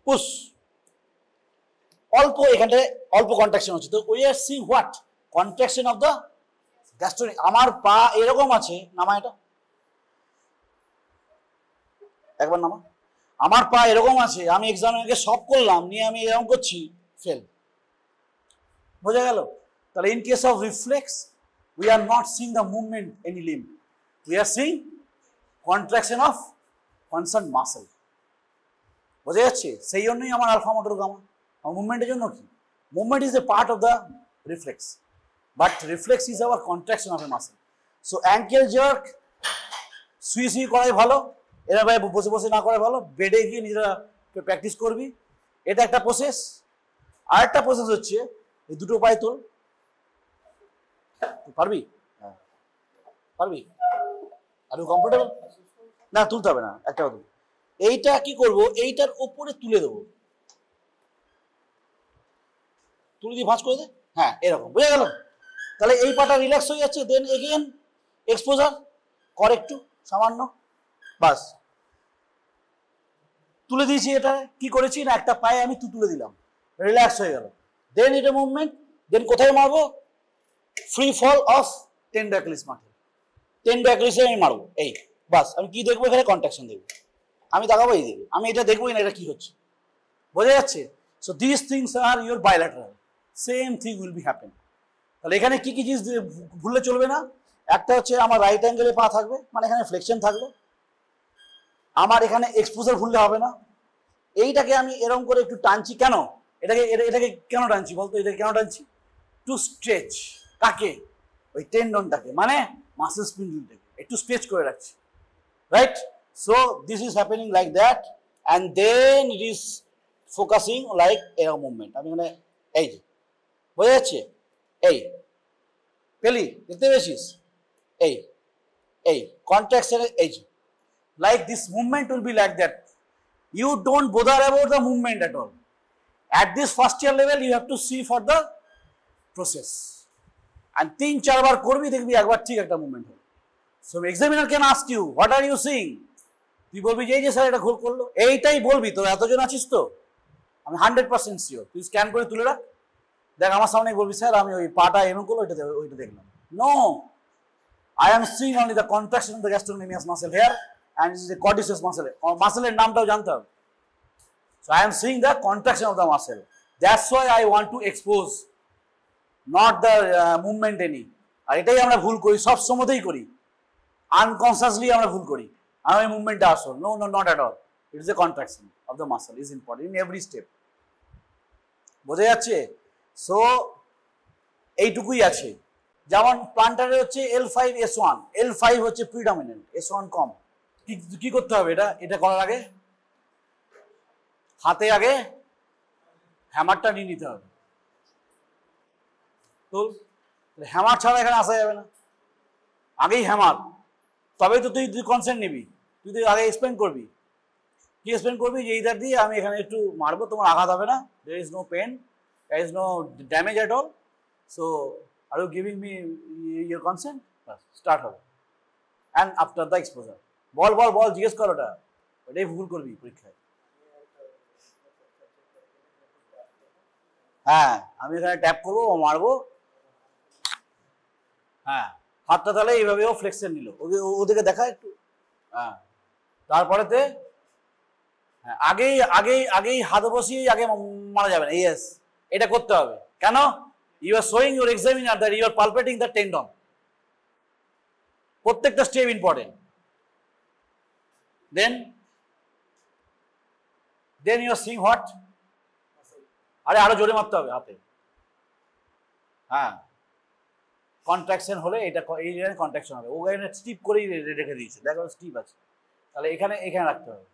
পুশ। অল্প এখানটায় অল্প কন্ট্রাকশন হচ্ছে, তো we are seeing what? Contraction of the gastrocnemius. আমার পা এরকম আছে, নামা এটা একবার, নামা। আমার পা এরকম আছে, আমি এক্সামিনারকে সব করলাম, নিয়ে আমি এরকম করছি, ফেল। বোঝা গেল? তাহলে in case of reflex we are not sing the movement any limb, we are Singh contraction of concern muscle. বোঝা যাচ্ছে? সেই জন্যই আমার আলফা মোটর গামা। মুভমেন্টের জন্য কি? Movement is a part of the reflex, but reflex is our contraction of a muscle. So ankle jerk সুই করাই ভালো, এরা ভাই বসে বসে না করে ভালো, বেডে গিয়ে নিজেরা প্র্যাকটিস করবি। এটা একটা প্রসেস। আর একটা প্রসেস হচ্ছে এই দুটো পায়ে তোল, পারবি? হ্যাঁ পারবি। আর কমফোর্টেবল না? তুলতে হবে না, একটা কথা। এইটা কি করব? এইটার ওপরে তুলে দেবো, তুলে দিয়ে ভাঁজ করে দে। হ্যাঁ এরকম, বুঝে গেল? তাহলে এই পাটা রিল্যাক্স হয়ে যাচ্ছে, দেন এগেন এক্সপোজার কর একটু সামান্য, বাস তুলে দিয়েছি। এটা কি করেছি না, একটা পায়ে আমি তুলে দিলাম, রিল্যাক্স হয়ে গেল। দেন এটা মুভমেন্ট, দেন কোথায় মারবো? Free fall of tendo Achilles মাঠে, টেন্ডো অ্যাকিলিসে আমি মারবো। এই বাস, আমি কি দেখবো? এখানে কন্ট্রাকশন দেখবো, আমি তাকাবো এই দিকে, আমি এটা দেখবোই না এটা কি হচ্ছে। বোঝা যাচ্ছে? So this things are your bilateral, same thing will be happen. তাহলে এখানে কি কি জিনিস ভুললে চলবে না? একটা হচ্ছে আমার রাইট অ্যাঙ্গেলে পা থাকবে, মানে এখানে ফ্লেকশন থাকবে। আমার এখানে এক্সপোজার ভুললে হবে না। এইটাকে আমি এরকম করে একটু টানছি, কেন? এটাকে কেন টানছি বলতো? এটাকে কেন টানছি? To stretch. কাকে? ওই টেন্ডনটাকে, মানে মাসেল স্পিন্ডলটাকে একটু স্ট্রেচ করে রাখছি, right? So this is happening like that, and then it is focusing like এরকম মুভমেন্ট। আমি মানে এই যে, বোঝা যাচ্ছে? এই পেলি, দেখতে পেয়েছিস? এই এই কন্ট্রাকশন, এই যে like this movement will be like that. You don't bother about the movement at all. At this first year level you have to see for the process, and 3-4 বার করবি, দেখবি একবার ঠিক একটা মুভমেন্ট হবে। So examiner can ask you what are you seeing, তুই বলবি যে এই যে স্যার এটা ঘোর করলো, এইটাই বলবি। তো এতজন আছিস তো, আমি 100% শিওর। তুই স্ক্যান করে তুলে রাখ, দেখ আমার সামনে বলবি স্যার আমি ওই পাটা এমন করলো, ওইটা দেখলাম। No, I am seeing only the contraction of the gastrocnemius muscle here, and this is a quadriceps muscle. মাসেলের নামটাও জানতে হবে। So I am seeing the contraction of the muscle. That's why I want to expose, not the movement any. আর এটাই আমরা ভুল করি, সব সময়তেই করি, আনকনসিয়াসলি আমরা ভুল করি। আমি মুভমেন্টটা আসল, no no not at all, it is a contraction of the muscle is important in every step. বোঝা যাচ্ছে? সো এইটুকুই আছে। যেমন প্লান্টারে হচ্ছে L5S1, L5 হচ্ছে প্রিডমিনেন্ট, S1 কম। কি করতে হবে? এটা করার আগে হাতে আগে হ্যামারটা নিয়ে নিতে হবে। তো হ্যামার ছাড়া এখানে আসা যাবে না, আগেই হ্যামার, তবে তো তুই কনসেন্ট নিবি, তুই তো আগে এক্সপ্লেন করবি। কি এক্সপ্লেন করবি? যে এইটার দিয়ে আমি এখানে একটু মারবো, তোমার আঘাত হবে না, there is no pain, there is no damage at all, so are you giving me your consent? Start হবে। অ্যান্ড আফটার দ্য এক্সপোজার বল বল বল জিজ্ঞেস কর, ওটাই ভুল করবি পরীক্ষায়। হ্যাঁ, আমি এখানে ট্যাপ করবো, মারবো, হ্যাঁ, হাতটা তাহলে এইভাবেও ফ্লেক্সেন নিল, ওদেরকে দেখা একটু, হ্যাঁ, তারপরেতে হ্যাঁ আগেই আগেই আগেই হাত বসিয়ে আগে মারা যাবে না। ইয়েস, এটা করতে হবে। কেন? You are showing your examiner that you are palpating the tendon. প্রত্যেকটা step important. Then you are seeing what, আরে আরো জোরে মারতে হবে হাতে। হ্যাঁ, কন্ট্রাকশন হলে এটা এই জায়গায় কন্ট্রাকশন হবে। ও এখানে স্টিপ করেই রেখে দিয়েছে, দেখো স্টিপ আছে, তাহলে এখানে রাখতে হবে।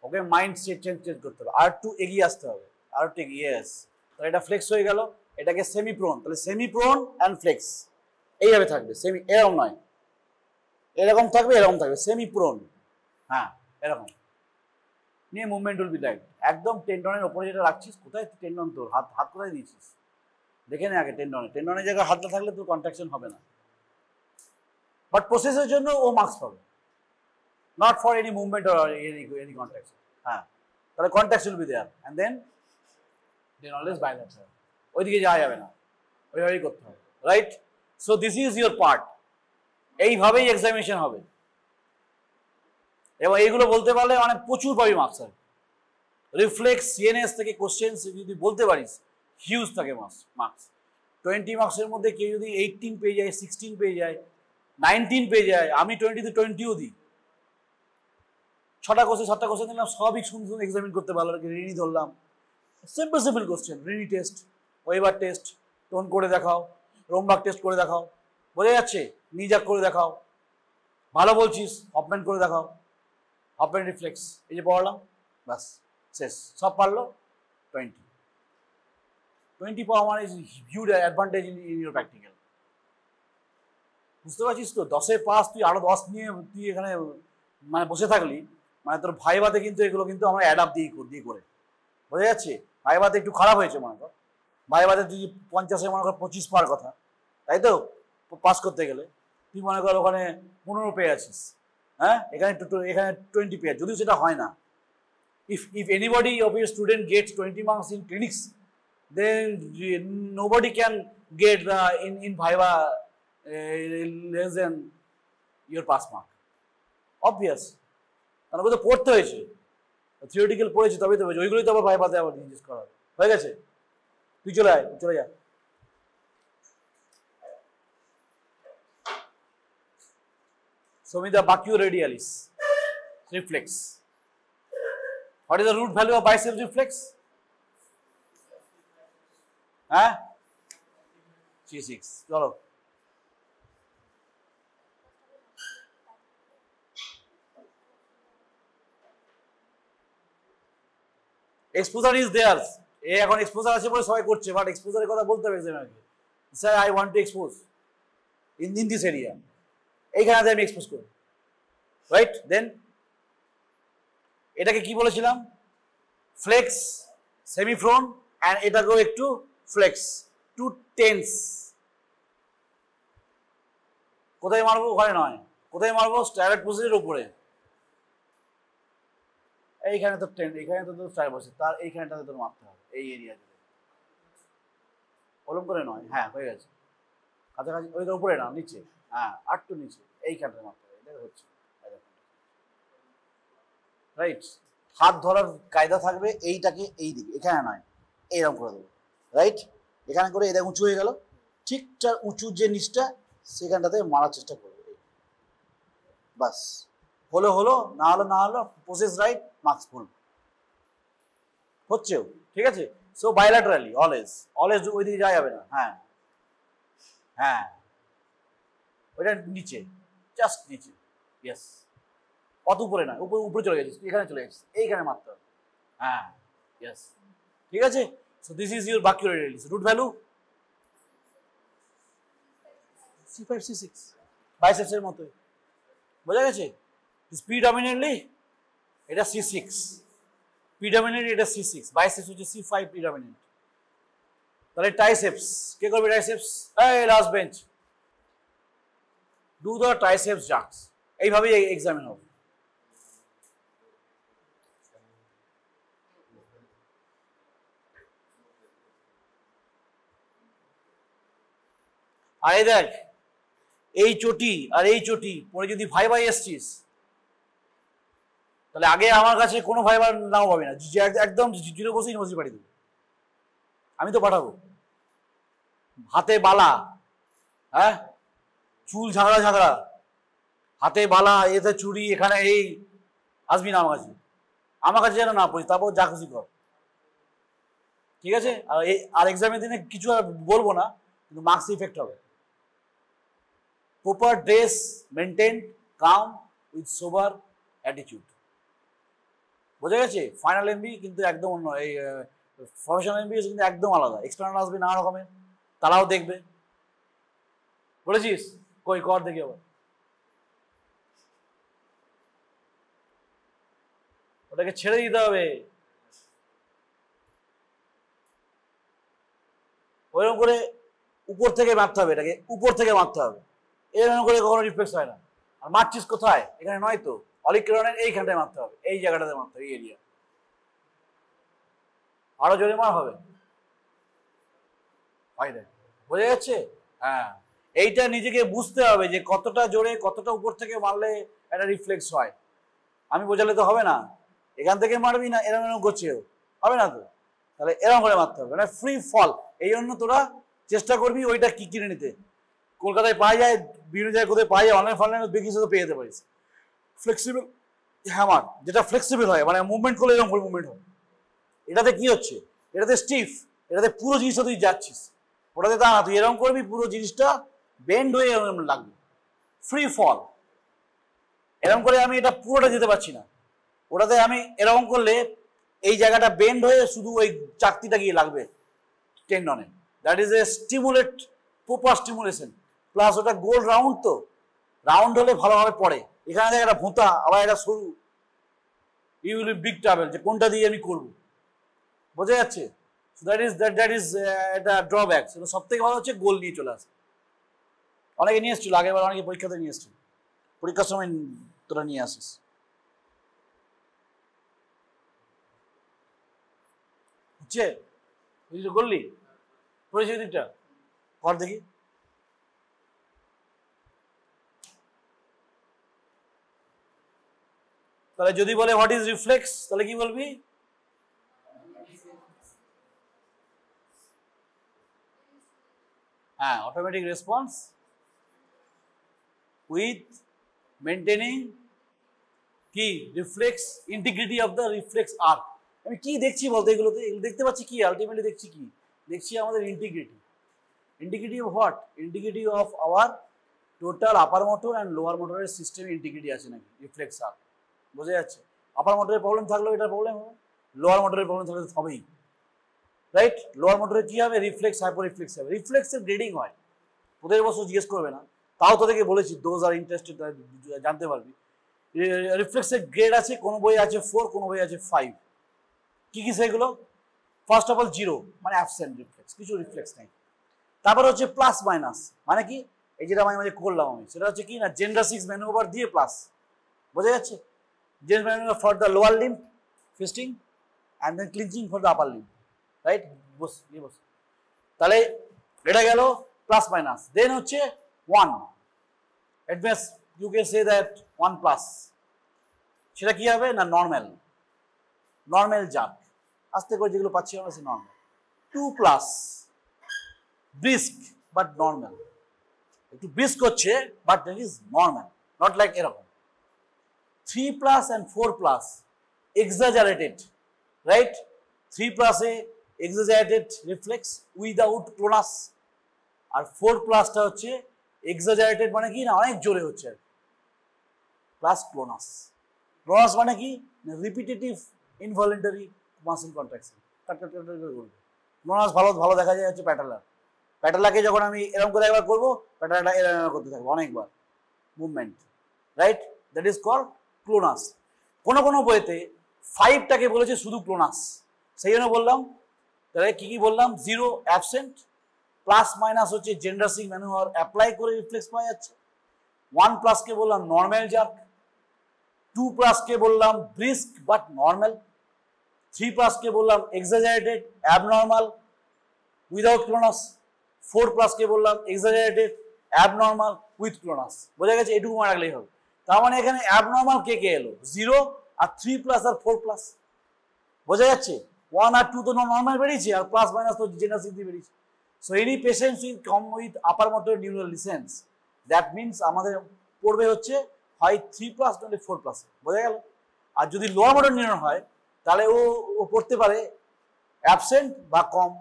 ওকে মাইন্ড সেট চেঞ্জ করতে হবে, আর একটু এগিয়ে আসতে হবে, আর একটু এগিয়ে। ইয়েস, তাহলে এটা ফ্লেক্স হয়ে গেল, এটাকে সেমি প্রোন, তাহলে সেমি প্রোন অ্যান্ড ফ্লেক্স এইভাবে থাকবে। সেমি এরকম নয়, এরকম থাকবে, এরকম থাকবে, সেমি প্রোন, হ্যাঁ এরকম নিয়ে মুভমেন্ট উইল বি রাইট। একদম টেন্ডনের ওপরে যেটা রাখছিস, কোথায় টেন্ডন তোর? হাত কোথায় দিয়েছিস দেখে নে আগে। টেন্ডনের জায়গায় হাত না থাকলে তোর কন্ট্রাকশন হবে না। বাট প্রসেসের জন্য ও মার্কস পাবে, not for any movement or any contraction. হ্যাঁ, তাহলে contraction will be there and then always bilateral, ওইদিকে যাওয়া যাবে না, ওইভাবেই করতে হবে, right? So this is your part. এইভাবেই এক্সামিনেশন হবে, এবং এইগুলো বলতে পারলে অনেক প্রচুর পাবি মার্কস। আর রিফ্লেক্স, সিএনএস থেকে কোশ্চেন যদি বলতে পারিস, হিউজ থাকে মার্কস। 20 মার্কসের মধ্যে কেউ যদি 18 পেয়ে যায়, 16 পেয়ে যায়, 19 পেয়ে যায়, আমি 20 তে 20ও দিই। 6টা কোশ্চেন দিলাম, সবই সুন্দর এক্সামিন করতে পারলো। রিনি ধরলাম, simple question, Rini test, weber test, tone করে দেখাও, রোমবার্গ টেস্ট করে দেখাও, বোঝা যাচ্ছে, নিজাক করে দেখাও, ভালো বলছিস হপম্যান করে দেখাও, হপম্যান রিফ্লেক্স, এই যে পড়ালাম, ব্যাস শেষ, সব পারলো। 20 পাওয়া মানে huge advantage in your practical. বুঝতে পারছিস তো? 10-এ পাস, তুই আরো 10 নিয়ে তুই এখানে মানে বসে থাকলি, মানে তোর ভাইভাতে কিন্তু এগুলো কিন্তু আমরা অ্যাডাপ্ট দিয়ে করে, বোঝা যাচ্ছে? ভাইভাতে একটু খারাপ হয়েছে মনে কর, ভাইভাতে তুই 50-এ মনে কর 25 পাওয়ার কথা, তাই তো পাস করতে গেলে, তুই মনে কর ওখানে 15 পেয়ে আছিস, হ্যাঁ, এখানে 20 পেয়ে, যদিও সেটা হয় না। If anybody of your student gets 20 marks in clinics, then nobody can get in Viva less than your pass mark. Obvious. কারণ ওকে তো পড়তে হয়েছে, থিওরিটিক্যাল পড়েছি, তবেই তো হয়েছে, ওইগুলোই তো আবার ভাইভাতে আবার জিজ্ঞেস করা হবে। হয়ে গেছে, তুই চলে যা। Show me the brachioradialis reflex. What is the root value of biceps reflex? হ্যাঁ, 3-6। চলো, এক্সপোজার ইজ দেয়ার। এখন এক্সপোজার আছে বলে সবাই করছে, বাট এক্সপোজারের কথা বলতে হবে এক্সামিনারকে। Sir, I want to expose in this area, এইখানে আমি এক্সপোজ করি, রাইট? দেন এটাকে কি বলেছিলাম? ফ্লেক্স, সেমিফ্রন, অ্যান্ড এটাকেও একটু ফ্লেক্স, টু টেন্স। কোথায় মারবো? ওখানে নয়, কোথায় মারবো? স্ট্যান্ডার্ড পজিশনের উপরে। এইখানে তো এখানে তো স্ট্রাইক বসে, তার এইখানটাতে তোর মারতে হবে, এই এরিয়া জুড়ে, ওরম করে নয়। হ্যাঁ, হয়ে গেছে, কাছাকাছি, ওই উপরে না, নিচে, হ্যাঁ আটটু নিচে, এইখানটাতে মারতে হবে, এটা হচ্ছে, রাইট? হাত ধরার কায়দা থাকবে এইটাকে এই দিকে, এখানে নয়, এইরকম করে দেবো, রাইট? এখানে করে এটা উঁচু হয়ে গেল, ঠিকটা উঁচু যে নিচটা সেখানটাতে মারার চেষ্টা করবে, বাস। হলো হলো, না হলো না হলো, প্রসেস রাইট, মার্কস ফুল হচ্ছেও, ঠিক আছে? সো বাইল্যাটারালি অলওয়েজ, অলওয়েজ ওই দিকে যাওয়া যাবে না। হ্যাঁ হ্যাঁ, ওইটা নিচে, জাস্ট নিচে, ইয়েস, অত উপরে না, উপরে উপরে চলে গেছিস, এখানে চলে গেছিস, এইখানে মারতে হবে। হ্যাঁ, ইয়েস, ঠিক আছে? সো দিস ইজ ইউর বাক্য radius, root value C5 C6, biceps এর মতোই, বোঝা গেছে? প্রিডমিনেন্টলি এটা C6, প্রিডমিনেন্ট এটা C6, বাইসেপস হচ্ছে C5 প্রিডমিনেন্ট। তাহলে ট্রাইসেপস কে করবে? ট্রাইসেপস, এই last bench, do the triceps jerks, এইভাবেই এক্সামিন হবে। আর এই দেখ, এই চটি আর এই চটি পরে যদি ভাইবাই এসছিস, তাহলে আগে আমার কাছে কোনো ভাইবার নাও পাবি না, একদম জিরো বসে ইউনিভার্সিটি পাঠিয়ে দেবে, আমি তো পাঠাবো। হাতে বালা, হ্যাঁ, চুল ঝাগড়া ঝাগড়া, হাতে বালা, এতে চুড়ি, এখানে এই, আসবি না আমার কাছে যেন না পড়িস, তারপর যা খুশি কর, ঠিক আছে? আর এই আর এক্সামের দিনে কিছু আর বলবো না, কিন্তু মার্কস ইফেক্ট হবে। Proper dress maintain, come with sober attitude, বোঝা গেছে? ফাইনাল এমবি কিন্তু একদম অন্য, এই প্রফেশনাল এমবি কিন্তু একদম আলাদা, এক্সটার্নাল আসবে নানা রকমের, তারাও দেখবে, বলেছিস? কই কর দেখি আবার, ওটাকে ছেড়ে দিতে হবে, ওইরকম করে উপর থেকে মারতে হবে, এটাকে উপর থেকে মারতে হবে, এরকম করে কখনো রিফ্লেক্স হয় না। আর মারছিস কোথায়? এখানে নয় তো, অলিক্রনের এইখানটায় মারতে হবে, এই জায়গাটাতে মারতে হবে, এই এরিয়া, আরো জোরে মার হবে, বোঝা যাচ্ছে? হ্যাঁ, এইটা নিজেকে বুঝতে হবে যে কতটা জোরে, কতটা উপর থেকে মারলে একটা রিফ্লেক্স হয়। আমি বোঝালে তো হবে না, এখান থেকে মারবি না এরকম এরকম করছেও হবে না তো, তাহলে এরকম করে মারতে হবে, মানে ফ্রি ফল। এই জন্য তোরা চেষ্টা করবি ওইটা কি কিনে নিতে, কলকাতায় পাওয়া যায়, বিভিন্ন জায়গায় কোথায় পাওয়া যায়, অনলাইন ফনলাইনে বেশি তো পেয়ে যেতে পারিস, ফ্লেক্সিবল হ্যামার, যেটা ফ্লেক্সিবল হয়, মানে মুভমেন্ট করলে এরকম করে মুভমেন্ট হয়। এটাতে কি হচ্ছে? এটাতে স্টিফ, এটাতে পুরো জিনিসটা তুই যাচ্ছিস, ওটাতে তা না, তুই এরকম করবি পুরো জিনিসটা বেন্ড হয়ে এরকম লাগবে, ফ্রি ফল। এরকম করে আমি এটা পুরোটা যেতে পারছি না, ওটাতে আমি এরকম করলে এই জায়গাটা বেন্ড হয়ে শুধু ওই চাকতিটা গিয়ে লাগবে টেন্ডনে, that is a stimulate, proper stimulation, plus ওটা গোল রাউন্ড, তো রাউন্ড হলে ভালোভাবে পড়ে। এখানে দেখ একটা ভোঁতা, আবার একটা সরু, you will be big travel, যে কোনটা দিয়ে আমি করবো, বোঝা যাচ্ছে? দ্যাট ইজ একটা ড্রব্যাক। সব থেকে ভালো হচ্ছে গোল নিয়ে চলে আসে, অনেকে নিয়ে এসছিল আগের বার, অনেকে পরীক্ষাতে নিয়ে এসছিল, পরীক্ষার সময় তোরা নিয়ে আসিস, হচ্ছে? বুঝলি? করলি পরিচয় দিকটা কর দেখি। তাহলে যদি বলে হোয়াট ইজ রিফ্লেক্স, তাহলে কি বলবি? হ্যাঁ, অটোমেটিক রেসপন্স উইথ মেনটেনিং কি reflex, integrity of the reflex arc. আমি কি দেখছি বলতে, এগুলোতে দেখতে পাচ্ছি কি, আলটিমেটলি দেখছি কি, দেখছি আমাদের integrity. Integrity of what? Integrity of our total upper motor and lower মোটরের সিস্টেমে ইন্টিগ্রিটি আছে নাকি, রিফ্লেক্স আর্ক, বোঝা যাচ্ছে? আপার মোটরের প্রবলেম থাকলেও এটা প্রবলেম হবে, লোয়ার মোটরের প্রবলেম থাকলে হবেই, রাইট? লোয়ার মোটরে কি হবে? রিফ্লেক্স, হাইপো রিফ্লেক্স হবে। রিফ্লেক্সের গ্রেডিং হয়, তোদের অবশ্য জিজ্ঞেস করবে না, তাও তোদেরকে বলেছি, দোজ আর ইন্টারেস্টেড জানতে পারবি। রিফ্লেক্সের গ্রেড আছে, কোনো বই আছে 4, কোনো বই আছে 5। কি কি সেগুলো? ফার্স্ট অফ অল 0, মানে অ্যাবসেন্ট রিফ্লেক্স, কিছু রিফ্লেক্স নেই। তারপর হচ্ছে প্লাস মাইনাস, মানে কি? এই যেটা মাঝে মাঝে করলাম আমি, সেটা হচ্ছে কি না, জেন্ডার 6 ম্যানুভার দিয়ে প্লাস, বোঝা যাচ্ছে? Jendrassik manoeuvre for the lower limb fisting and then clenching for the upper limb, right? Boss, তাহলে এটা গেল প্লাস মাইনাস। দেন হচ্ছে 1, advance, you can say that 1+, সেটা কি হবে না, নর্মাল। নর্মাল জার্ক, আস্তে করে যেগুলো পাচ্ছি আমরা সে নর্মাল। 2+ ব্রিস্ক বাট নর্মাল, একটু ব্রিস্ক হচ্ছে but that is normal, not like এরকম। 3+ and 4+ exaggerated, right? 3+ A exaggerated reflex without clonus, আর 4+ টা হচ্ছে exaggerated মানে কি না অনেক জোরে হচ্ছে প্লাস ক্লোনাস। ক্লোনাস মানে কি রিপিটেটিভ ইনভলিন্টারি মাসল কন্ট্রাকশন, ক্লোনাস ভালো ভালো দেখা যায় হচ্ছে প্যাটালার। প্যাটালাকে যখন আমি এরকম করে একবার করবো, প্যাটালাটা এরকম করতে থাকবো অনেকবার movement, right? That is called clonus. কোনো কোনো বইতে 5টাকে বলেছে শুধু ক্লোনাস, সেই জন্য বললাম। তাহলে কি কি বললাম? 0 অ্যাবসেন্ট, প্লাস মাইনাস হচ্ছে জেন্ডারসিং ম্যানুভার অ্যাপ্লাই করে রিফ্লেক্স পাওয়া যাচ্ছে। 1+ কে বললাম নর্মাল জার্ক, 2+ কে বললাম ব্রিস্ক বাট নর্মাল, 3+ কে বললাম এক্সাজারেটেড অ্যাবনর্মাল উইদাউট ক্লোনাস, 4+ কে বললাম এক্সাজারেটেড অ্যাবনর্মাল উইথ ক্লোনাস। বোঝা গেছে? এটুকু মনে রাখলেই হবে। তার মানে এখানে অ্যাবনর্মাল কে কে এলো? 0 আর 3+ আর 4+। বোঝা যাচ্ছে? 1 আর 2 তো নর্মাল বেরিয়েছে, আর প্লাস মাইনাস তো জেনারেল দিয়ে বেরিয়েছে। So any patients with come with upper motor neural lesions, that means আমাদের পড়বে হচ্ছে হয় 3+ নইলে 4+। বোঝা গেল? আর যদি লোয়ার মোটর নিউরন হয় তাহলে ও পড়তে পারে অ্যাবসেন্ট বা কম,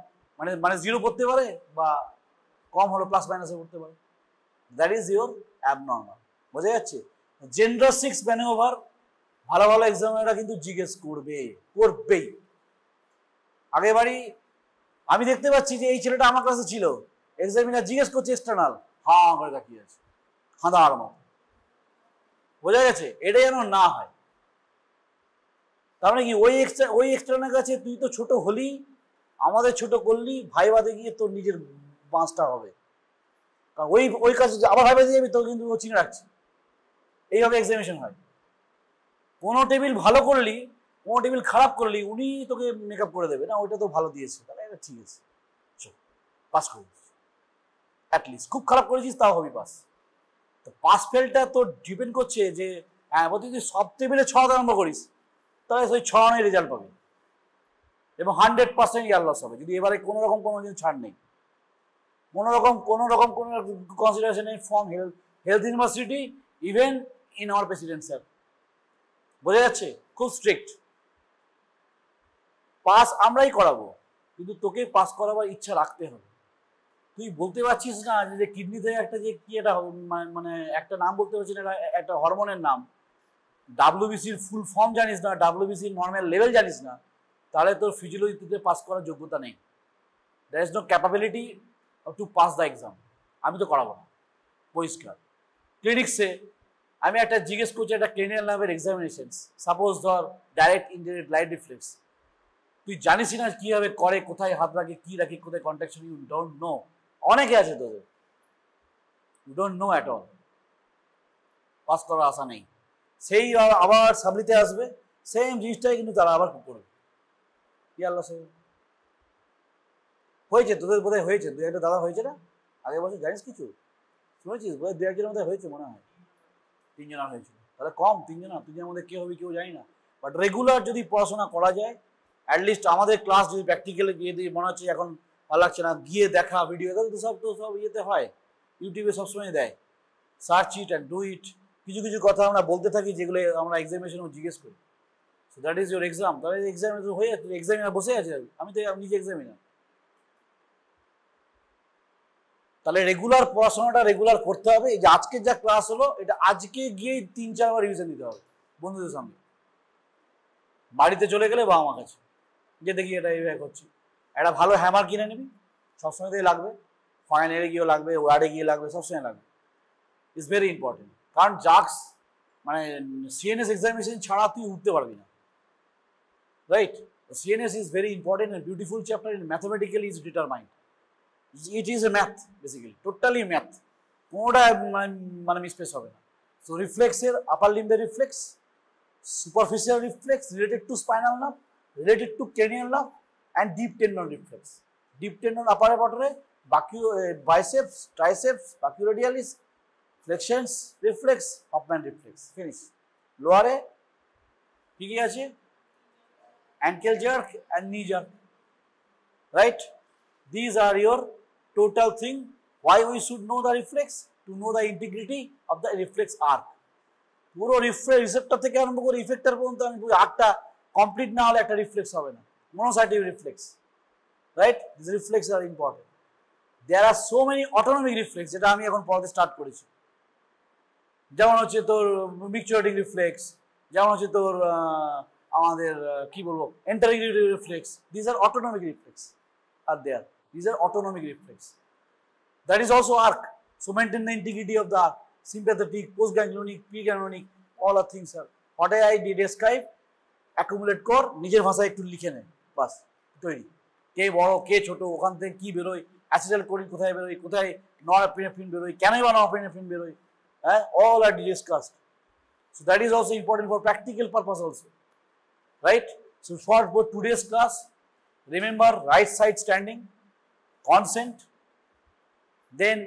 মানে 0 পড়তে পারে বা কম হলো প্লাস মাইনাসে পড়তে পারে। That is your abnormal. বোঝা যাচ্ছে? জেন্ডার 6 ম্যানুভার ভালো ভালো এক্সামিনাররা কিন্তু জিজ্ঞেস করবেই। আগেবারই আমি দেখতে পাচ্ছি যে এই ছেলেটা আমার কাছে ছিল, এক্সামিনার জিজ্ঞেস করছে এক্সটার্নাল, হ্যাঁ করে তাকিয়ে আছে খাঁদার মতো। বোঝা গেছে? এটা যেন না হয়। তার মানে কি ওই এক্সটার্নাল কাছে তুই তো ছোট হলি, আমাদের ছোট করলি, ভাইবাদে গিয়ে তোর নিজের বাঁচটা হবে। কারণ ওই কাছে আবার ভাইবাদে যাবি তো কিন্তু ও চিনে রাখছে। এইভাবে এক্সামিনেশন হয়। কোনো টেবিল ভালো করলি, কোনো টেবিল খারাপ করলি, উনি তোকে মেকআপ করে দেবে না, ওইটা তো ভালো দিয়েছে, তাহলে এটা ঠিক আছে, চল পাস করিস অ্যাটলিস্ট। খুব খারাপ করেছিস তাও হবি পাস। তো পাস ফেলটা তোর ডিপেন্ড করছে যে হ্যাঁ বলতে তুই সব টেবিলে 6 নম্বর করিস, তাহলে সেই 6 রানের রেজাল্ট পাবি এবং 100% ইয়ার লস হবে যদি এবারে কোনো রকম কোনো দিন ছাড় নেই, কোনো রকম কোনো কনসিডারেশন নেই from health university, even in our president sir. বোঝা যাচ্ছে? খুব স্ট্রিক্ট। পাস আমরাই করাবো, কিন্তু তোকে পাস করাবার ইচ্ছা রাখতে হবে। তুই বলতে পারছিস না যে কিডনি থেকে একটা যে কি এটা মানে একটা নাম বলতে পারছিস না, একটা হরমোনের নাম, ডাব্লিউবিসির ফুল ফর্ম জানিস না, ডাব্লিউবিসির নর্মাল লেভেল জানিস না, তাহলে তোর ফিজিওলজিতে পাস করার যোগ্যতা নেই। There is no capability to pass the exam. আমি তো করাবো না, পরিষ্কার। ক্লিনিক্সে আমি একটা জিজ্ঞেস করছি একটা ক্লিনিক্যাল নামের এক্সামিনেশন, সাপোজ ধর ডাইরেক্ট ইনডিরেক্ট লাইট রিফ্লেক্স, তুই জানিস না কিভাবে করে, কোথায় হাত রাখে, কি রাখে, কোথায় কন্ট্রাকশন, ইউ ডোন্ট নো। অনেকে আছে তোদের, you don't know at all, pass করার আশা নেই। সেই আবার সাবলিতে আসবে, সেম জিনিসটাই কিন্তু তারা আবার করবে। কি আল্লাহ সে হয়েছে তোদের বোধহয় হয়েছে, দু একটা দাদা হয়েছে না আগের বছর, জানিস কিছু শুনেছিস? বোধহয় 2-1জনের মধ্যে হয়েছে মনে হয়, 3 জনের হয়েছিল, তাহলে কম 3 জনের মধ্যে কে হবে কেউ জানি না। বাট রেগুলার যদি পড়াশোনা করা যায়, অ্যাটলিস্ট আমাদের ক্লাস যদি প্র্যাকটিক্যালি গিয়ে দিয়ে মনে হচ্ছে এখন ভালো লাগছে না, গিয়ে দেখা ভিডিও তো সব ইয়েতে হয়, ইউটিউবে সবসময় দেয়, search it and do it. কিছু কিছু কথা আমরা বলতে থাকি যেগুলো আমরা এক্সামিনেশনে জিজ্ঞেস করি। So that is your exam. তাহলে এক্সামিনেশন হয়ে যাচ্ছে, এক্সামিনার বসে আছে, আমি তো নিজে এক্সামিনার। তাহলে রেগুলার পড়াশোনাটা রেগুলার করতে হবে। এই যে আজকে যা ক্লাস হলো, এটা আজকে গিয়ে 3-4 বার রিভিশন দিতে হবে বন্ধুদের সঙ্গে। বাড়িতে চলে গেলে বাবা মা কাছে যে দেখি এটা এইভাবে করছি, একটা ভালো হ্যামার কিনে নিবি, সবসময় দিয়ে লাগবে, ফাইনালে গিয়েও লাগবে, ওয়ার্ডে গিয়ে লাগবে, সবসময় লাগবে। It's very important. কারণ জাক্স মানে সিএনএস এক্সামিনেশন ছাড়া তুই উঠতে পারবি না, right? CNS is very important and beautiful chapter in mathematically is determined. It is a math basically, totally math, কোনোটা মানে মিসপ্লেস হবে না। So রিফ্লেক্সের upper লিম্বের reflex, superficial reflex related to spinal nerve, related to cranial nerve and deep tendon reflex. Deep tendon upper aorta, biceps, triceps, brachioradialis, flexions reflex, Hoffman reflex. Finish. Lower কি কি আছে? ankle jerk and knee jerk, right? These are your total thing. Why we should know the reflex? To know the integrity of the reflex arc. পুরো receptor থেকে আরম্ভ করে effector পর্যন্ত আমি পুরো আর্কটা কমপ্লিট না হলে একটা রিফ্লেক্স হবে না, monosynaptic reflex, right? This reflex are important. There are so many autonomic reflex, যেটা আমি এখন পড়াতে স্টার্ট করেছি, যেমন হচ্ছে তোর মিক্সচুরেটিং রিফ্লেক্স, যেমন হচ্ছে তোর আমাদের কি বলবো integrative reflex. This are autonomic reflex are there, this are autonomic reflex. That is also arc. So maintain the integrity of the arc. Sympathetic, postganglionic, preganglionic, all are things are. What I did describe, accumulate core, নিজের ভাষায় একটু লিখে নেয়, বাস তৈরি। কে বড় কে ছোট, ওখান থেকে কি বেরোয়, অ্যাসিটাইল কোলিন কোথায় বেরোয়, কোথায় নরএপিনেফ্রিন বেরোয়, কেনই বা নরএপিনেফ্রিন বেরোয়, হ্যাঁ, all are discussed. So that is also important for practical purpose also, right? So for today's class, remember right side standing, consent, then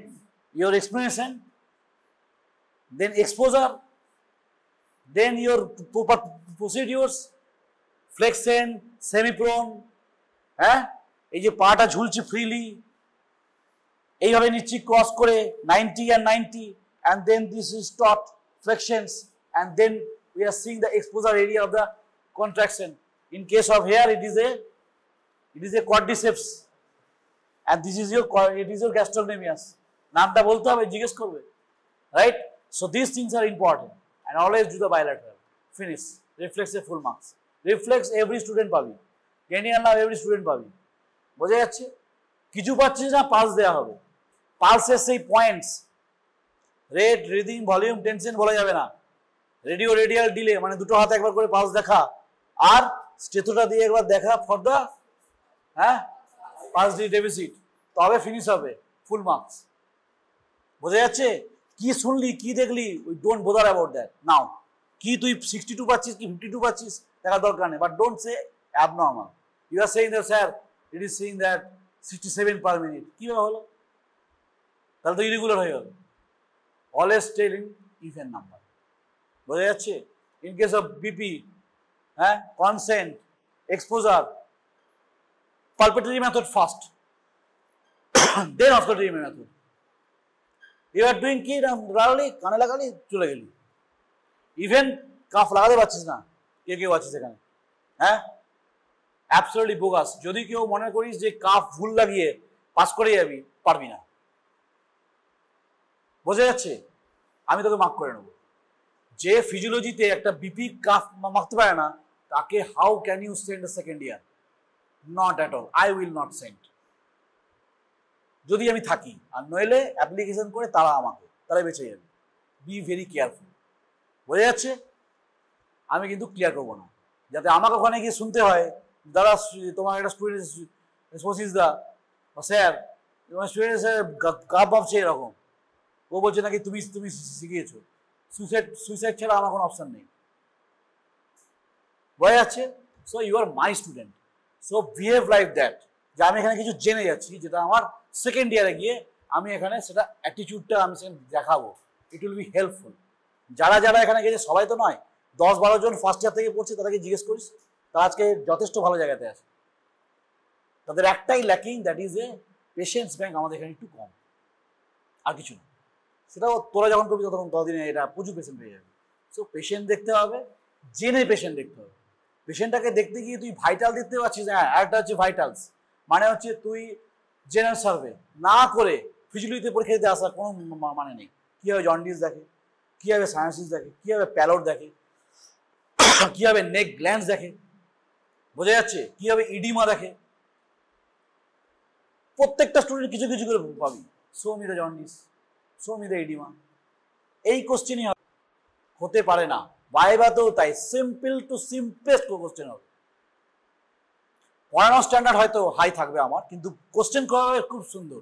your explanation, then exposure, then your procedures, flexion, semi-prone, হ্যাঁ, এই যে পাটা ঝুলছে freely, এইভাবে নিচ্ছি cross করে 90 and 90, and then this is taut flexions, and then we are seeing the exposure area of the contraction. In case of here, it is a quadriceps, and this is your gastrocnemius. নামটা বলতে হবে, জিজ্ঞেস করবে, right? So these things are important, and always do the bilateral. Finish. Reflex a full marks. Reflex every student পাবি, Kenyan now every student পাবি, বোঝা যাচ্ছে? কিছু পাচ্ছিস না, পালস দেওয়া হবে। পালসের সেই পয়েন্টস, রেট, রিদিং, ভলিউম, টেনশন বলা যাবে না। রেডিও রেডিয়াল ডিলে মানে দুটো হাতে একবার করে পালস দেখা, আর স্টেথোটা দিয়ে একবার দেখা for the pulse D deficit, তবে ফিনিশ হবে ফুল মার্কস। বোঝা যাচ্ছে? কি শুনলি, কি দেখলি, উই ডোন্ট বোদার অ্যাবাউট দ্যাট নাও। কি তুই 62 পাচ্ছিস কি 52 পাচ্ছিস দেখার দরকার নেই, but don't say abnormal. You are saying that sir it is saying that 67 per minute, কিভাবে হলো? তাহলে তো ইরেগুলার হয়ে গেল। Always tell in even number, বোঝা যাচ্ছে? ইন কেস অফ বিপি, হ্যাঁ, consent, exposure, palpatory method first, then auscultatory method. You are doing কি, লাগালি কানে লাগালি চলে গেলি, ইভেন কাফ লাগাতে পারছিস না, কেউ আছিস এখানে, হ্যাঁ, অ্যাবসলিউটলি বোগাস। যদি কেউ মনে করিস যে কাফ ভুল লাগিয়ে পাস করে যাবি, পারবি না। বোঝা যাচ্ছে? আমি তোকে মার্ক করে নেব। যে ফিজিওলজিতে একটা বিপি কাফ মারতে পারে না, তাকে how can you send a second year? Not at all, I will not send. যদি আমি থাকি, আর নইলে অ্যাপ্লিকেশন করে তারা আমাকে, তারা বেঁচে যাবে। বি ভেরি কেয়ারফুল, বোঝা যাচ্ছে? আমি কিন্তু ক্লিয়ার করবো না, যাতে আমাকে ওখানে গিয়ে শুনতে হয়, দাদা তোমার একটা স্টুডেন্ট স্পোসিস দা স্যার, তোমার স্টুডেন্ট গা ভাবছে এরকম, ও বলছে নাকি তুমি শিখিয়েছো। সুইসাইড ছাড়া আমার কোনো অপশন নেই, বোঝা যাচ্ছে? So you are my student, so behave like that, যে আমি এখানে কিছু জেনে যাচ্ছি, যেটা আমার সেকেন্ড ইয়ারে গিয়ে আমি এখানে সেটা অ্যাটিটিউডটা আমি সেখানে দেখাবো। It will be helpful. যারা যারা এখানে গেছে সবাই তো নয়, 10-12 জন ফার্স্ট ইয়ার থেকে পড়ছে, তাদেরকে জিজ্ঞেস করিস, তারা আজকে যথেষ্ট ভালো জায়গাতে আছে। তাদের একটাই lacking, that is A patience bank আমাদের এখানে একটু কম, আর কিছু না। সেটাও তোরা যখন করবি ততদিনে এটা প্রচুর পেশেন্ট হয়ে যাবে। সো পেশেন্ট দেখতে হবে, জেনে পেশেন্ট দেখতে হবে। পেশেন্টটাকে দেখতে গিয়ে তুই ভাইটাল দেখতে পাচ্ছিস, হ্যাঁ, একটা হচ্ছে ভাইটালস, মানে হচ্ছে তুই জেনারেল সার্ভে না করে ফিজিওলজিতে পরীক্ষা দিতে আসার কোনো মানে নেই। কীভাবে জন্ডিস দেখে, কীভাবে সায়ান্সিস দেখে, কীভাবে প্যালোড দেখে, কীভাবে নেক গ্ল্যান্ডস দেখে, বোঝা যাচ্ছে? কীভাবে ইডিমা দেখে, প্রত্যেকটা স্টুডেন্ট কিছু কিছু করে পাবি। Show me the jaundice, show me the oedema, এই কোশ্চেনই হতে পারে না। ভাইভাতেও তাই, সিম্পল টু সিম্পলেস্ট কোশ্চেন হবে। পড়ানোর স্ট্যান্ডার্ড হয়তো হাই থাকবে আমার, কিন্তু কোশ্চেন করা হবে খুব সুন্দর।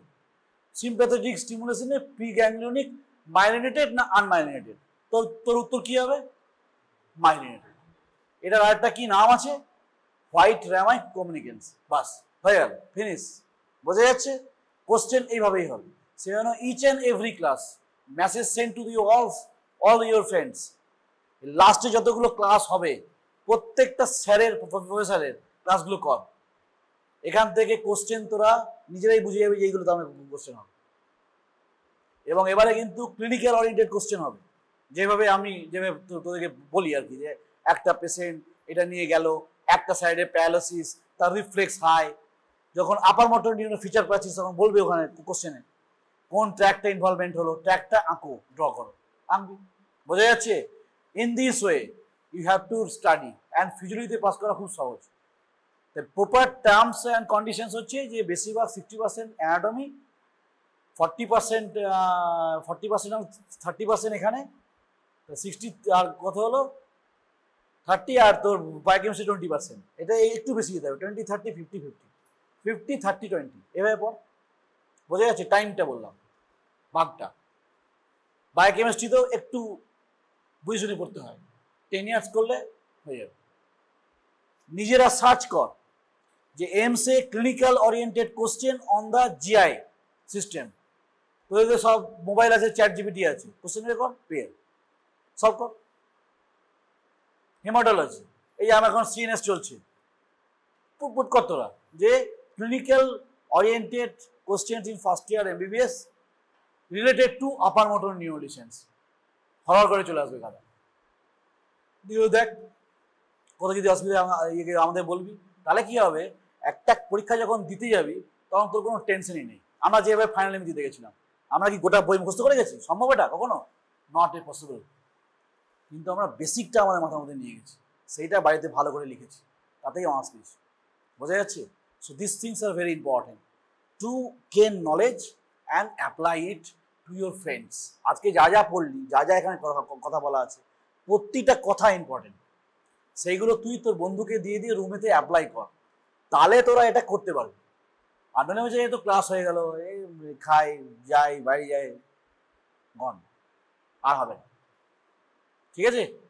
সিম্প্যাথেটিক স্টিমুলেশনে প্রিগ্যাংলিওনিক মাইলিনেটেড না আনমাইলিনেটেড? তোর উত্তর কি হবে? মাইলিনেটেড। এটার আরেকটা কি নাম আছে? White rami কমিউনিকেন্স। বাস হয়ে গেল, ফিনিশ। বোঝা যাচ্ছে? কোশ্চেন এইভাবেই হবে। সে জন্য each and every class message send to the all your friends, লাস্টে যতগুলো ক্লাস হবে প্রত্যেকটা স্যারের প্রফেসরের ক্লাসগুলো কর, এখান থেকে কোশ্চেন তোরা নিজেরাই বুঝে যাবে যে এইগুলো তো আমার কোশ্চেন হবে। এবং এবারে কিন্তু ক্লিনিক্যাল ওরিয়েন্টেড কোশ্চেন হবে, যেভাবে তোদেরকে বলি আর কি, যে একটা পেশেন্ট এটা নিয়ে গেল, একটা সাইডে প্যারালাইসিস, তার রিফ্লেক্স হাই, যখন আপার মোটর নিউরন ফিচার পাচ্ছিস তখন বলবে ওখানে কোশ্চেনে কোন ট্র্যাকটা ইনভলভমেন্ট হলো, ট্র্যাকটা আঁকো, ড্র করো, আঁকবি। বোঝা যাচ্ছে? In this way you have to study, and ফিজিওলজিতে পাস করা খুব সহজ। প্রপার টার্মস অ্যান্ড কন্ডিশনস হচ্ছে যে বেশিরভাগ 60% অ্যানাটমি, 40% 30% এখানে, 60 আর কত হলো 30, আর তোর বায়োকেমিস্ট্রি 20%। এটা একটু বেশি যেতে হবে, 20 30 50 50 50 30 20 এভাবে পর। বোঝা যাচ্ছে? টাইমটা বললাম, ভাগটা। বায়োকেমিস্ট্রিতেও একটু বুঝে শুনে পড়তে হয়, 10 ইয়ার্স করলে হয়ে যাবে। নিজেরা সার্চ কর যে এমসে clinical oriented question on the GI system. তোদের সব মোবাইল আছে, চ্যাট জিপিটি আছে, কোশ্চেন বের কর, পেয়ে সলভ কর। হেমাটোলজি, এই আমার এখন সিএনএস চলছে, পুট কর তোরা যে clinical oriented question in first year MBBS related to upper motor neuron lesions, হরর করে চলে আসবে খাতা। দিও দেখ কত যদি অসুবিধা আমাদের বলবি, তাহলে কি হবে, একটা পরীক্ষা যখন দিতে যাবি তখন তোর কোনো টেনশনই নেই। আমরা যেভাবে ফাইনাল আমি দিতে গেছিলাম, আমরা কি গোটা বই মুখস্থ করে গেছি? সম্ভব এটা কখনো? Not a possible. কিন্তু আমরা বেসিকটা আমাদের মাথার মধ্যে নিয়ে গেছি, সেইটা বাড়িতে ভালো করে লিখেছি, তাতেই অনার্স পেয়েছি। বোঝা যাচ্ছে? So this things are very important to gain knowledge and apply it to your friends. আজকে যা যা পড়লি, যা যা এখানে কথা বলা আছে, প্রতিটা কথা ইম্পর্টেন্ট। সেইগুলো তুই তোর বন্ধুকে দিয়ে দিয়ে রুমেতে অ্যাপ্লাই কর, তাহলে তোরা এটা করতে পারবি। আর মনে হচ্ছে এই তো ক্লাস হয়ে গেল, এই খাই যাই বাড়ি যাই, গন, আর হবে না। ঠিক আছে?